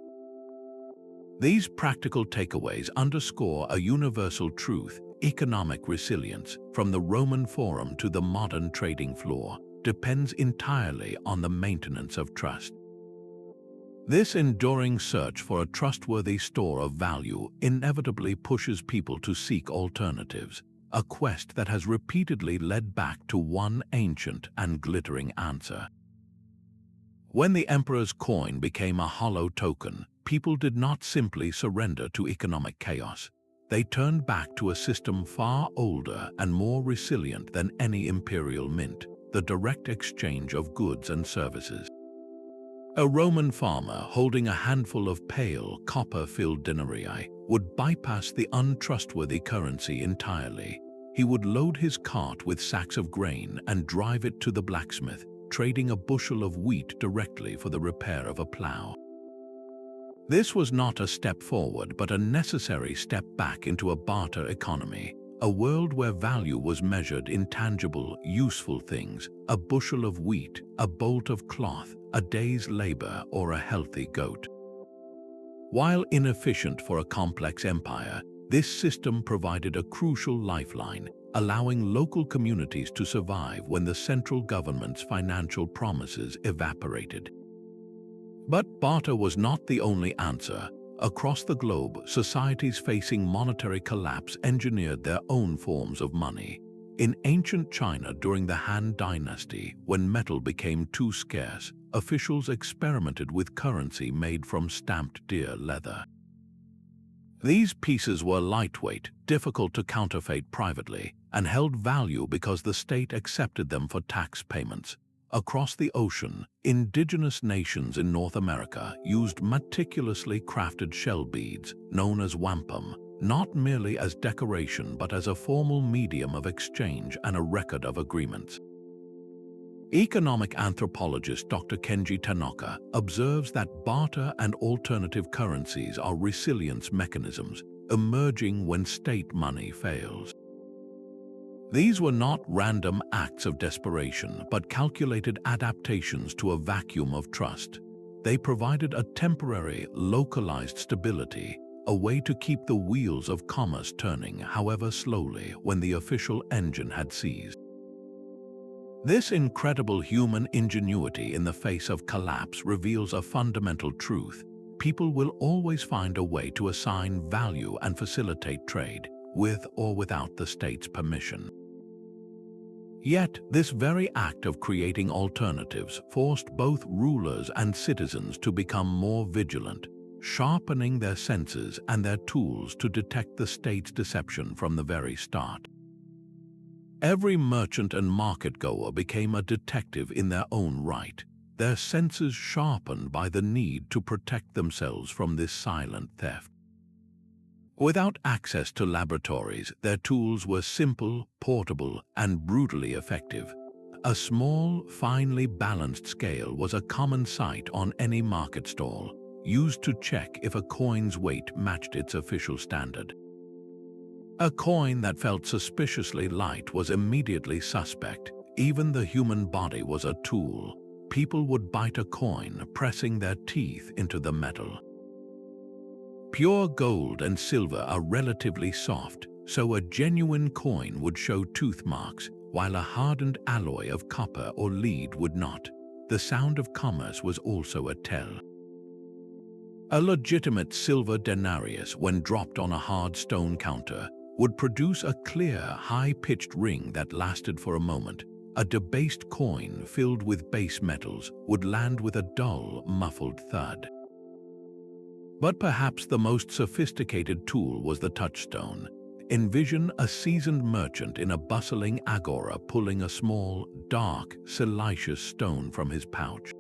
These practical takeaways underscore a universal truth: economic resilience, from the Roman Forum to the modern trading floor, depends entirely on the maintenance of trust. This enduring search for a trustworthy store of value inevitably pushes people to seek alternatives, a quest that has repeatedly led back to one ancient and glittering answer. When the emperor's coin became a hollow token, people did not simply surrender to economic chaos. They turned back to a system far older and more resilient than any imperial mint: the direct exchange of goods and services. A Roman farmer holding a handful of pale, copper-filled denarii would bypass the untrustworthy currency entirely. He would load his cart with sacks of grain and drive it to the blacksmith, trading a bushel of wheat directly for the repair of a plow. This was not a step forward, but a necessary step back into a barter economy, a world where value was measured in tangible, useful things: a bushel of wheat, a bolt of cloth, a day's labor, or a healthy goat. While inefficient for a complex empire, this system provided a crucial lifeline, allowing local communities to survive when the central government's financial promises evaporated. But barter was not the only answer. Across the globe, societies facing monetary collapse engineered their own forms of money. In ancient China during the Han Dynasty, when metal became too scarce, officials experimented with currency made from stamped deer leather. These pieces were lightweight, difficult to counterfeit privately, and held value because the state accepted them for tax payments. Across the ocean, indigenous nations in North America used meticulously crafted shell beads, known as wampum, not merely as decoration but as a formal medium of exchange and a record of agreements. Economic anthropologist Dr. Kenji Tanaka observes that barter and alternative currencies are resilience mechanisms emerging when state money fails. These were not random acts of desperation, but calculated adaptations to a vacuum of trust. They provided a temporary, localized stability, a way to keep the wheels of commerce turning, however slowly, when the official engine had ceased. This incredible human ingenuity in the face of collapse reveals a fundamental truth: people will always find a way to assign value and facilitate trade, with or without the state's permission. Yet, this very act of creating alternatives forced both rulers and citizens to become more vigilant, sharpening their senses and their tools to detect the state's deception from the very start. Every merchant and market-goer became a detective in their own right, their senses sharpened by the need to protect themselves from this silent theft. Without access to laboratories, their tools were simple, portable, and brutally effective. A small, finely balanced scale was a common sight on any market stall, used to check if a coin's weight matched its official standard. A coin that felt suspiciously light was immediately suspect. Even the human body was a tool. People would bite a coin, pressing their teeth into the metal. Pure gold and silver are relatively soft, so a genuine coin would show tooth marks, while a hardened alloy of copper or lead would not. The sound of commerce was also a tell. A legitimate silver denarius, when dropped on a hard stone counter, would produce a clear, high-pitched ring that lasted for a moment. A debased coin filled with base metals would land with a dull, muffled thud. But perhaps the most sophisticated tool was the touchstone. Envision a seasoned merchant in a bustling agora pulling a small, dark, siliceous stone from his pouch.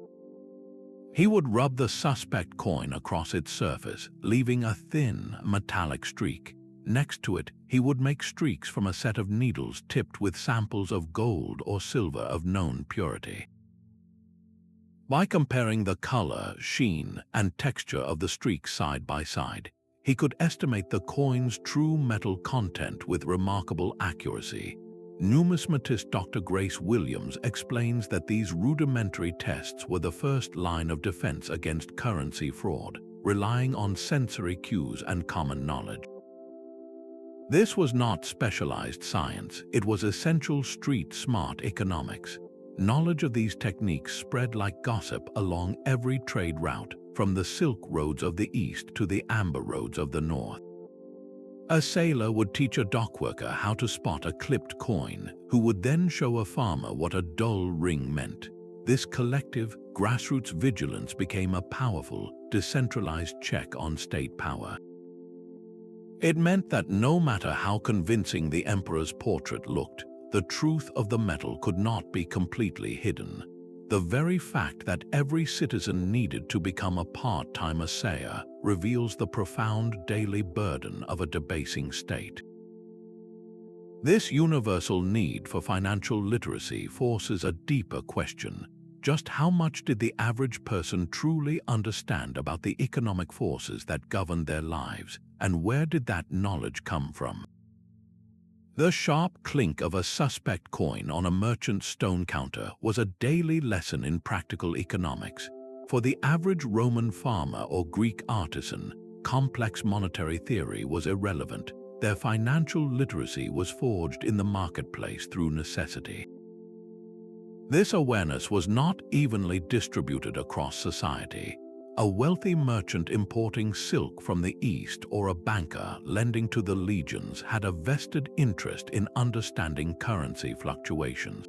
He would rub the suspect coin across its surface, leaving a thin, metallic streak. Next to it, he would make streaks from a set of needles tipped with samples of gold or silver of known purity. By comparing the color, sheen, and texture of the streaks side by side, he could estimate the coin's true metal content with remarkable accuracy. Numismatist Dr. Grace Williams explains that these rudimentary tests were the first line of defense against currency fraud, relying on sensory cues and common knowledge. This was not specialized science, it was essential street-smart economics. Knowledge of these techniques spread like gossip along every trade route, from the silk roads of the east to the amber roads of the north. A sailor would teach a dockworker how to spot a clipped coin, who would then show a farmer what a dull ring meant. This collective, grassroots vigilance became a powerful, decentralized check on state power. It meant that no matter how convincing the emperor's portrait looked, the truth of the metal could not be completely hidden. The very fact that every citizen needed to become a part-time assayer reveals the profound daily burden of a debasing state. This universal need for financial literacy forces a deeper question. Just how much did the average person truly understand about the economic forces that governed their lives, and where did that knowledge come from? The sharp clink of a suspect coin on a merchant's stone counter was a daily lesson in practical economics. For the average Roman farmer or Greek artisan, complex monetary theory was irrelevant. Their financial literacy was forged in the marketplace through necessity. This awareness was not evenly distributed across society. A wealthy merchant importing silk from the East or a banker lending to the legions had a vested interest in understanding currency fluctuations.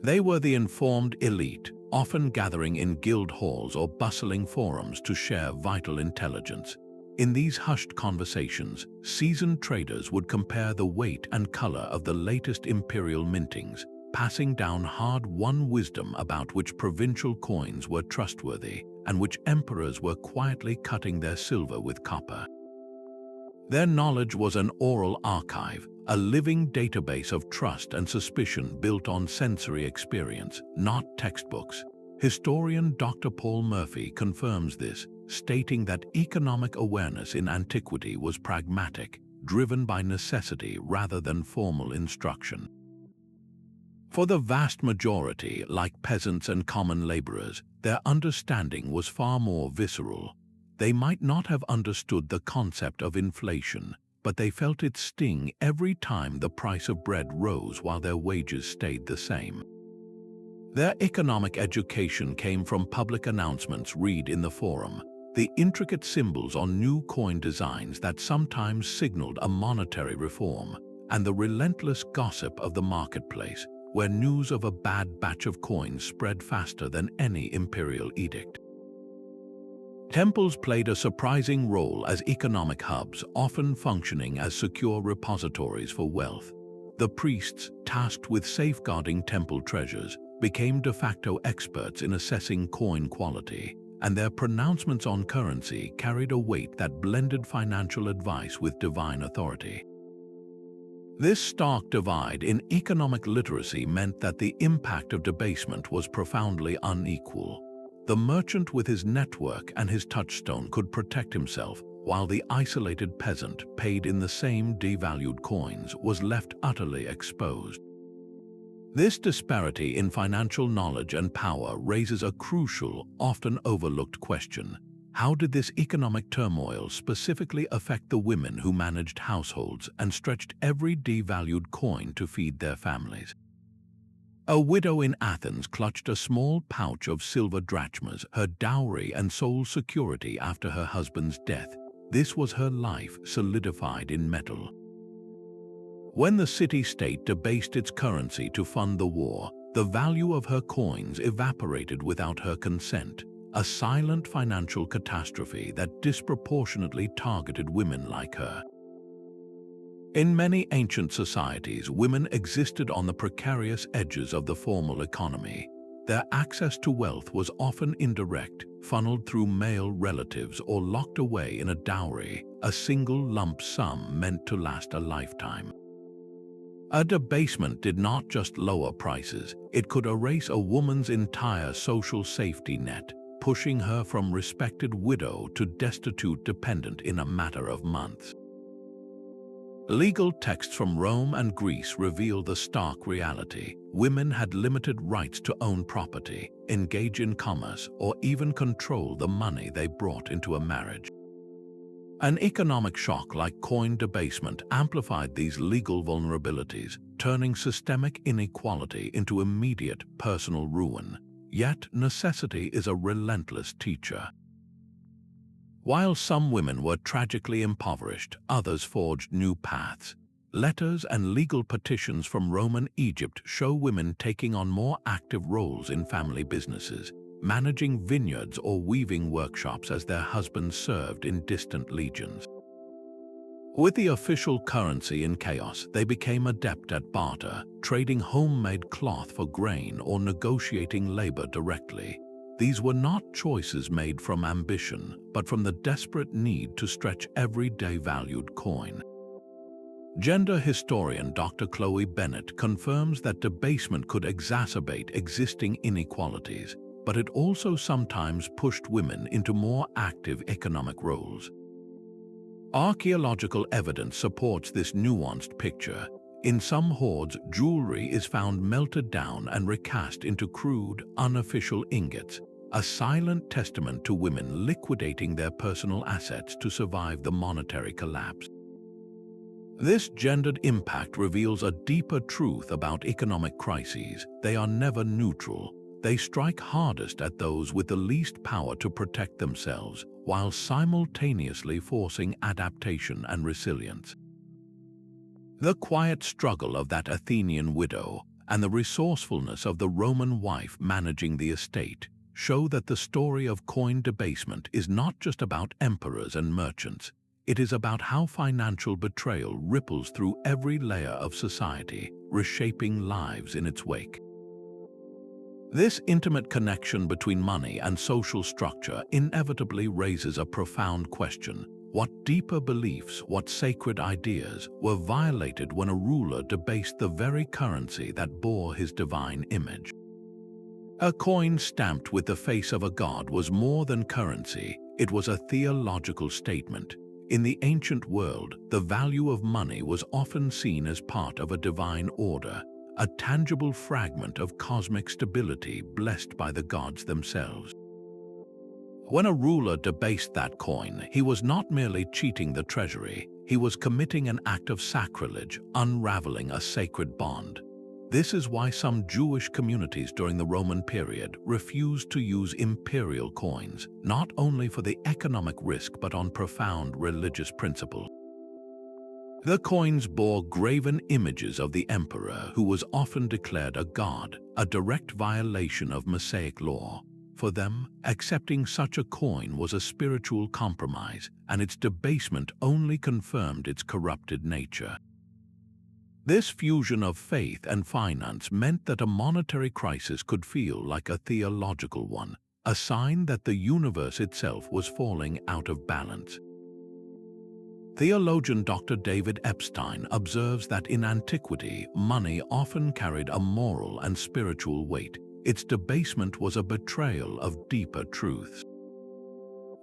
They were the informed elite, often gathering in guild halls or bustling forums to share vital intelligence. In these hushed conversations, seasoned traders would compare the weight and color of the latest imperial mintings, passing down hard-won wisdom about which provincial coins were trustworthy and which emperors were quietly cutting their silver with copper. Their knowledge was an oral archive, a living database of trust and suspicion built on sensory experience, not textbooks. Historian Dr. Paul Murphy confirms this, stating that economic awareness in antiquity was pragmatic, driven by necessity rather than formal instruction. For the vast majority, like peasants and common laborers, their understanding was far more visceral. They might not have understood the concept of inflation, but they felt its sting every time the price of bread rose while their wages stayed the same. Their economic education came from public announcements read in the forum, the intricate symbols on new coin designs that sometimes signaled a monetary reform, and the relentless gossip of the marketplace, where news of a bad batch of coins spread faster than any imperial edict. Temples played a surprising role as economic hubs, often functioning as secure repositories for wealth. The priests, tasked with safeguarding temple treasures, became de facto experts in assessing coin quality, and their pronouncements on currency carried a weight that blended financial advice with divine authority. This stark divide in economic literacy meant that the impact of debasement was profoundly unequal. The merchant with his network and his touchstone could protect himself, while the isolated peasant, paid in the same devalued coins, was left utterly exposed. This disparity in financial knowledge and power raises a crucial, often overlooked question. How did this economic turmoil specifically affect the women who managed households and stretched every devalued coin to feed their families? A widow in Athens clutched a small pouch of silver drachmas, her dowry and sole security after her husband's death. This was her life solidified in metal. When the city-state debased its currency to fund the war, the value of her coins evaporated without her consent. A silent financial catastrophe that disproportionately targeted women like her. In many ancient societies, women existed on the precarious edges of the formal economy. Their access to wealth was often indirect, funneled through male relatives or locked away in a dowry, a single lump sum meant to last a lifetime. A debasement did not just lower prices, it could erase a woman's entire social safety net, pushing her from respected widow to destitute dependent in a matter of months. Legal texts from Rome and Greece reveal the stark reality. Women had limited rights to own property, engage in commerce, or even control the money they brought into a marriage. An economic shock like coin debasement amplified these legal vulnerabilities, turning systemic inequality into immediate personal ruin. Yet necessity is a relentless teacher. While some women were tragically impoverished, others forged new paths. Letters and legal petitions from Roman Egypt show women taking on more active roles in family businesses, managing vineyards or weaving workshops as their husbands served in distant legions. With the official currency in chaos, they became adept at barter, trading homemade cloth for grain or negotiating labor directly. These were not choices made from ambition, but from the desperate need to stretch every devalued coin. Gender historian Dr. Chloe Bennett confirms that debasement could exacerbate existing inequalities, but it also sometimes pushed women into more active economic roles. Archaeological evidence supports this nuanced picture. In some hoards, jewelry is found melted down and recast into crude, unofficial ingots, a silent testament to women liquidating their personal assets to survive the monetary collapse. This gendered impact reveals a deeper truth about economic crises. They are never neutral. They strike hardest at those with the least power to protect themselves, while simultaneously forcing adaptation and resilience. The quiet struggle of that Athenian widow and the resourcefulness of the Roman wife managing the estate show that the story of coin debasement is not just about emperors and merchants. It is about how financial betrayal ripples through every layer of society, reshaping lives in its wake. This intimate connection between money and social structure inevitably raises a profound question. What deeper beliefs, what sacred ideas were violated when a ruler debased the very currency that bore his divine image? A coin stamped with the face of a god was more than currency, it was a theological statement. In the ancient world, the value of money was often seen as part of a divine order, a tangible fragment of cosmic stability blessed by the gods themselves. When a ruler debased that coin, he was not merely cheating the treasury, he was committing an act of sacrilege, unraveling a sacred bond. This is why some Jewish communities during the Roman period refused to use imperial coins, not only for the economic risk but on profound religious principle. The coins bore graven images of the emperor, who was often declared a god, a direct violation of Mosaic law. For them, accepting such a coin was a spiritual compromise, and its debasement only confirmed its corrupted nature. This fusion of faith and finance meant that a monetary crisis could feel like a theological one, a sign that the universe itself was falling out of balance. Theologian Dr. David Epstein observes that in antiquity, money often carried a moral and spiritual weight. Its debasement was a betrayal of deeper truths.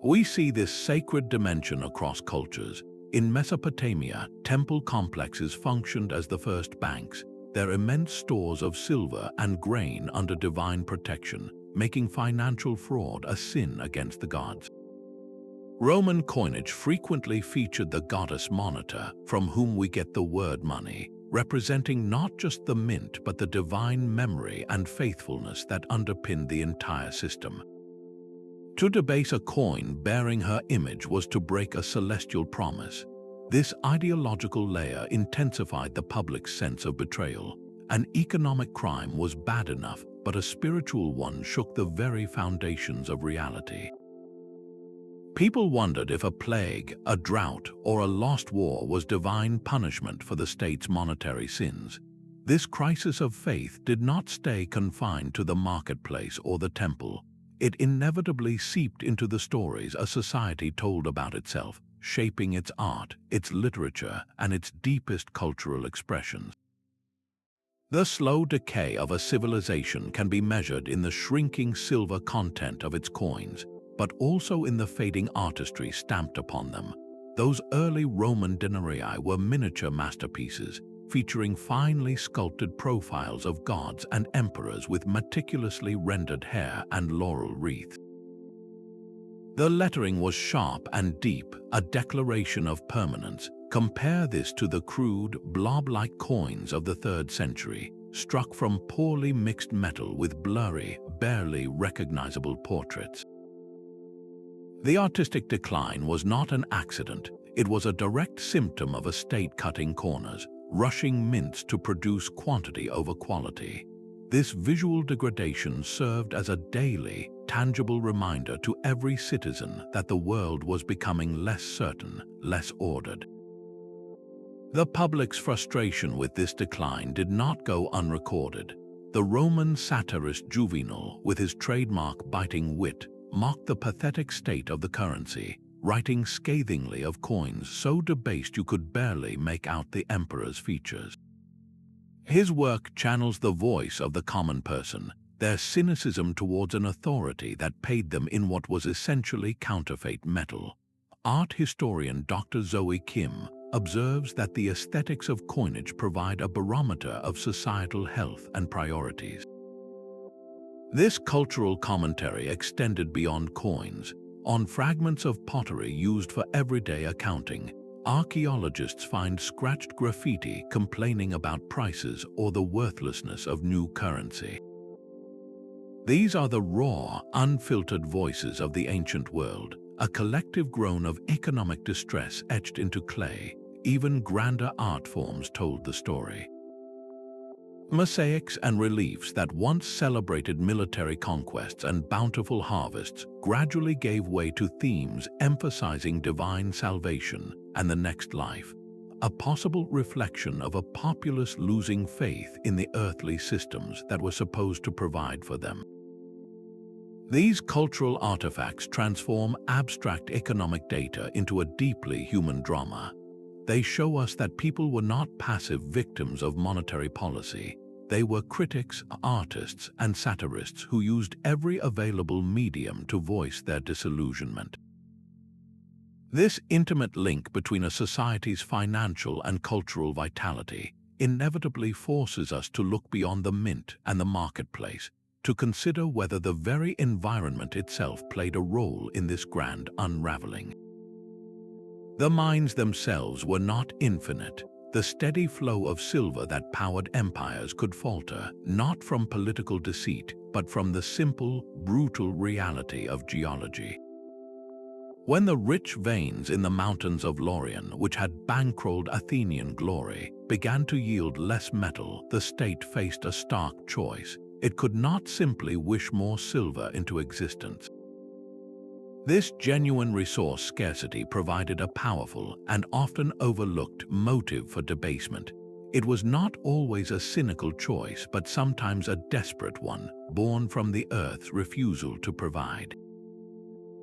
We see this sacred dimension across cultures. In Mesopotamia, temple complexes functioned as the first banks, their immense stores of silver and grain under divine protection, making financial fraud a sin against the gods. Roman coinage frequently featured the goddess Monitor, from whom we get the word money, representing not just the mint but the divine memory and faithfulness that underpinned the entire system. To debase a coin bearing her image was to break a celestial promise. This ideological layer intensified the public's sense of betrayal. An economic crime was bad enough, but a spiritual one shook the very foundations of reality. People wondered if a plague, a drought, or a lost war was divine punishment for the state's monetary sins. This crisis of faith did not stay confined to the marketplace or the temple. It inevitably seeped into the stories a society told about itself, shaping its art, its literature, and its deepest cultural expressions. The slow decay of a civilization can be measured in the shrinking silver content of its coins, but also in the fading artistry stamped upon them. Those early Roman denarii were miniature masterpieces, featuring finely sculpted profiles of gods and emperors with meticulously rendered hair and laurel wreaths. The lettering was sharp and deep, a declaration of permanence. Compare this to the crude, blob-like coins of the 3rd century, struck from poorly mixed metal with blurry, barely recognizable portraits. The artistic decline was not an accident. It was a direct symptom of a state cutting corners, rushing mints to produce quantity over quality. This visual degradation served as a daily, tangible reminder to every citizen that the world was becoming less certain, less ordered. The public's frustration with this decline did not go unrecorded. The Roman satirist Juvenal, with his trademark biting wit, mocked the pathetic state of the currency, writing scathingly of coins so debased you could barely make out the emperor's features. His work channels the voice of the common person, their cynicism towards an authority that paid them in what was essentially counterfeit metal. Art historian Dr. Zoe Kim observes that the aesthetics of coinage provide a barometer of societal health and priorities. This cultural commentary extended beyond coins. On fragments of pottery used for everyday accounting, archaeologists find scratched graffiti complaining about prices or the worthlessness of new currency. These are the raw, unfiltered voices of the ancient world, a collective groan of economic distress etched into clay. Even grander art forms told the story. Mosaics and reliefs that once celebrated military conquests and bountiful harvests gradually gave way to themes emphasizing divine salvation and the next life, a possible reflection of a populace losing faith in the earthly systems that were supposed to provide for them. These cultural artifacts transform abstract economic data into a deeply human drama. They show us that people were not passive victims of monetary policy. They were critics, artists, and satirists who used every available medium to voice their disillusionment. This intimate link between a society's financial and cultural vitality inevitably forces us to look beyond the mint and the marketplace, to consider whether the very environment itself played a role in this grand unraveling. The mines themselves were not infinite. The steady flow of silver that powered empires could falter, not from political deceit, but from the simple, brutal reality of geology. When the rich veins in the mountains of Laurion, which had bankrolled Athenian glory, began to yield less metal, the state faced a stark choice. It could not simply wish more silver into existence. This genuine resource scarcity provided a powerful and often overlooked motive for debasement. It was not always a cynical choice, but sometimes a desperate one, born from the earth's refusal to provide.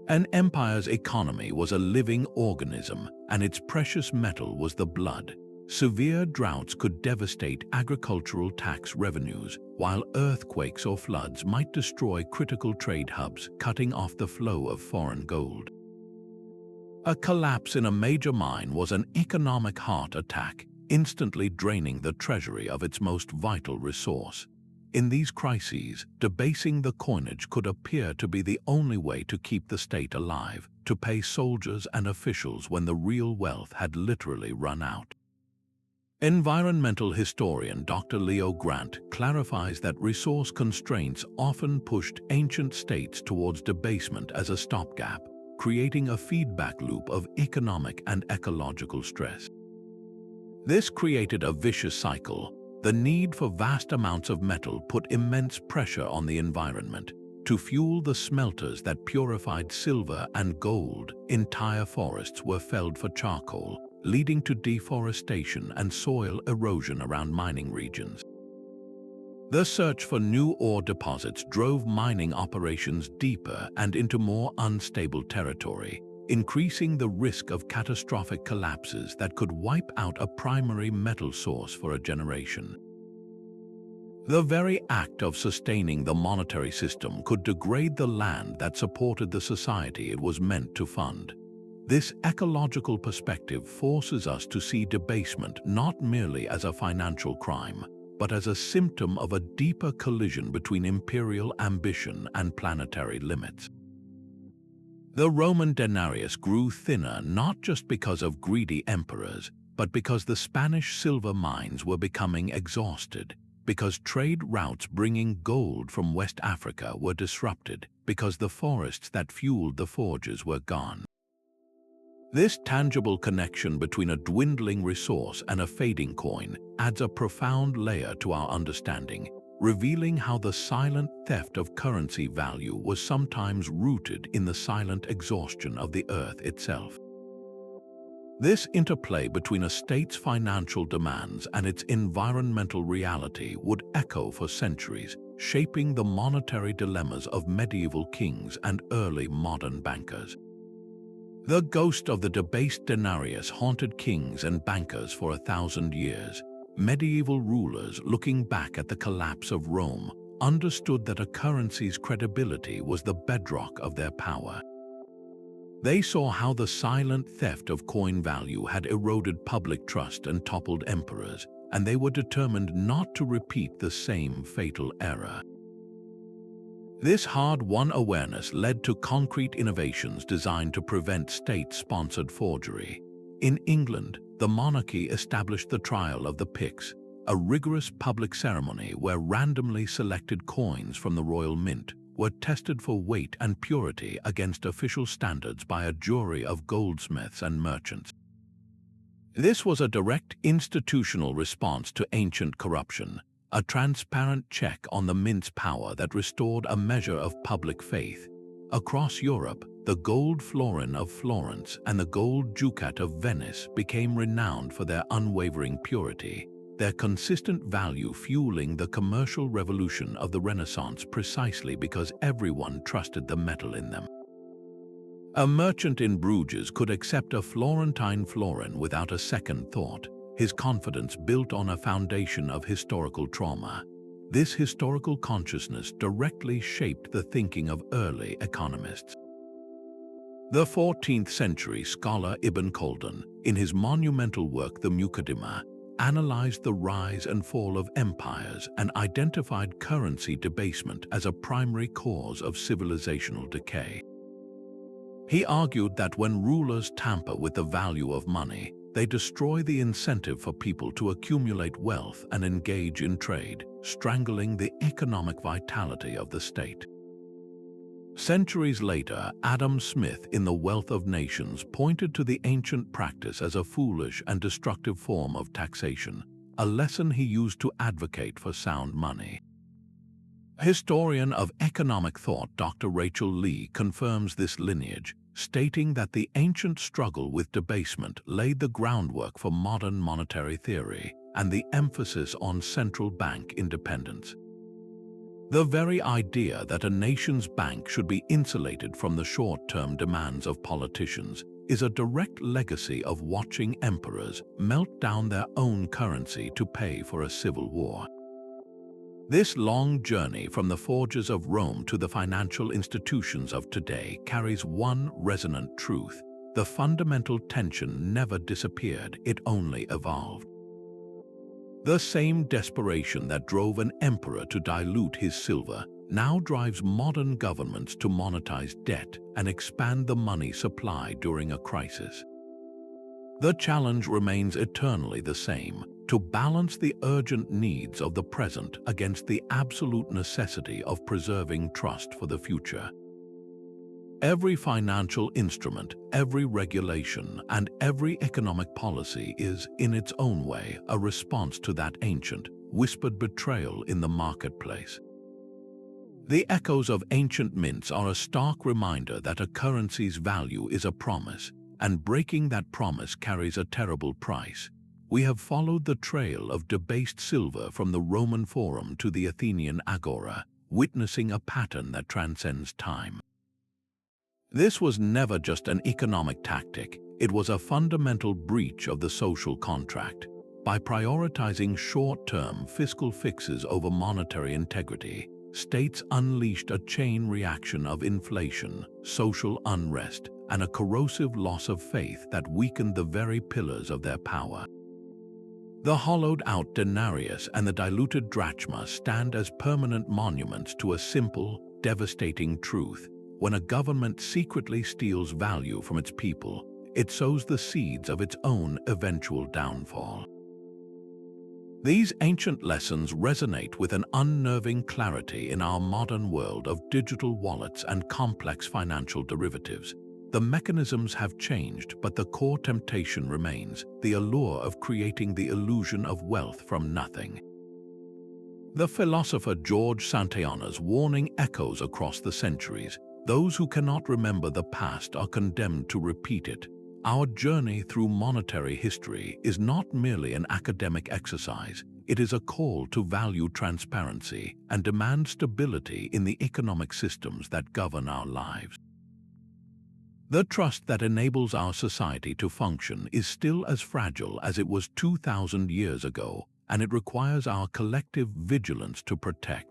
An empire's economy was a living organism, and its precious metal was the blood. Severe droughts could devastate agricultural tax revenues, while earthquakes or floods might destroy critical trade hubs, cutting off the flow of foreign gold. A collapse in a major mine was an economic heart attack, instantly draining the treasury of its most vital resource. In these crises, debasing the coinage could appear to be the only way to keep the state alive, to pay soldiers and officials when the real wealth had literally run out. Environmental historian Dr. Leo Grant clarifies that resource constraints often pushed ancient states towards debasement as a stopgap, creating a feedback loop of economic and ecological stress. This created a vicious cycle. The need for vast amounts of metal put immense pressure on the environment. To fuel the smelters that purified silver and gold, entire forests were felled for charcoal, leading to deforestation and soil erosion around mining regions. The search for new ore deposits drove mining operations deeper and into more unstable territory, increasing the risk of catastrophic collapses that could wipe out a primary metal source for a generation. The very act of sustaining the monetary system could degrade the land that supported the society it was meant to fund. This ecological perspective forces us to see debasement not merely as a financial crime, but as a symptom of a deeper collision between imperial ambition and planetary limits. The Roman denarius grew thinner not just because of greedy emperors, but because the Spanish silver mines were becoming exhausted, because trade routes bringing gold from West Africa were disrupted, because the forests that fueled the forges were gone. This tangible connection between a dwindling resource and a fading coin adds a profound layer to our understanding, revealing how the silent theft of currency value was sometimes rooted in the silent exhaustion of the earth itself. This interplay between a state's financial demands and its environmental reality would echo for centuries, shaping the monetary dilemmas of medieval kings and early modern bankers. The ghost of the debased denarius haunted kings and bankers for 1,000 years. Medieval rulers, looking back at the collapse of Rome, understood that a currency's credibility was the bedrock of their power. They saw how the silent theft of coin value had eroded public trust and toppled emperors, and they were determined not to repeat the same fatal error. This hard-won awareness led to concrete innovations designed to prevent state-sponsored forgery. In England, the monarchy established the trial of the Picts, a rigorous public ceremony where randomly selected coins from the royal mint were tested for weight and purity against official standards by a jury of goldsmiths and merchants. This was a direct institutional response to ancient corruption, a transparent check on the mint's power that restored a measure of public faith. Across Europe, the gold florin of Florence and the gold ducat of Venice became renowned for their unwavering purity, their consistent value fueling the commercial revolution of the Renaissance precisely because everyone trusted the metal in them. A merchant in Bruges could accept a Florentine florin without a second thought, his confidence built on a foundation of historical trauma. This historical consciousness directly shaped the thinking of early economists. The 14th century scholar Ibn Khaldun, in his monumental work The Muqaddimah, analyzed the rise and fall of empires and identified currency debasement as a primary cause of civilizational decay. He argued that when rulers tamper with the value of money, they destroy the incentive for people to accumulate wealth and engage in trade, strangling the economic vitality of the state. Centuries later, Adam Smith in The Wealth of Nations pointed to the ancient practice as a foolish and destructive form of taxation, a lesson he used to advocate for sound money. Historian of economic thought Dr. Rachel Lee confirms this lineage, stating that the ancient struggle with debasement laid the groundwork for modern monetary theory and the emphasis on central bank independence. The very idea that a nation's bank should be insulated from the short-term demands of politicians is a direct legacy of watching emperors melt down their own currency to pay for a civil war. This long journey from the forges of Rome to the financial institutions of today carries one resonant truth: the fundamental tension never disappeared, it only evolved. The same desperation that drove an emperor to dilute his silver now drives modern governments to monetize debt and expand the money supply during a crisis. The challenge remains eternally the same: to balance the urgent needs of the present against the absolute necessity of preserving trust for the future. Every financial instrument, every regulation, and every economic policy is, in its own way, a response to that ancient, whispered betrayal in the marketplace. The echoes of ancient mints are a stark reminder that a currency's value is a promise, and breaking that promise carries a terrible price: we have followed the trail of debased silver from the Roman Forum to the Athenian Agora, witnessing a pattern that transcends time. This was never just an economic tactic, it was a fundamental breach of the social contract. By prioritizing short-term fiscal fixes over monetary integrity, states unleashed a chain reaction of inflation, social unrest, and a corrosive loss of faith that weakened the very pillars of their power. The hollowed-out denarius and the diluted drachma stand as permanent monuments to a simple, devastating truth. When a government secretly steals value from its people, it sows the seeds of its own eventual downfall. These ancient lessons resonate with an unnerving clarity in our modern world of digital wallets and complex financial derivatives. The mechanisms have changed, but the core temptation remains, the allure of creating the illusion of wealth from nothing. The philosopher George Santayana's warning echoes across the centuries. Those who cannot remember the past are condemned to repeat it. Our journey through monetary history is not merely an academic exercise, it is a call to value transparency and demand stability in the economic systems that govern our lives. The trust that enables our society to function is still as fragile as it was 2,000 years ago, and it requires our collective vigilance to protect.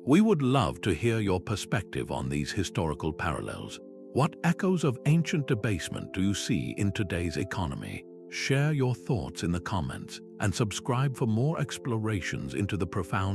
We would love to hear your perspective on these historical parallels. What echoes of ancient debasement do you see in today's economy? Share your thoughts in the comments and subscribe for more explorations into the profound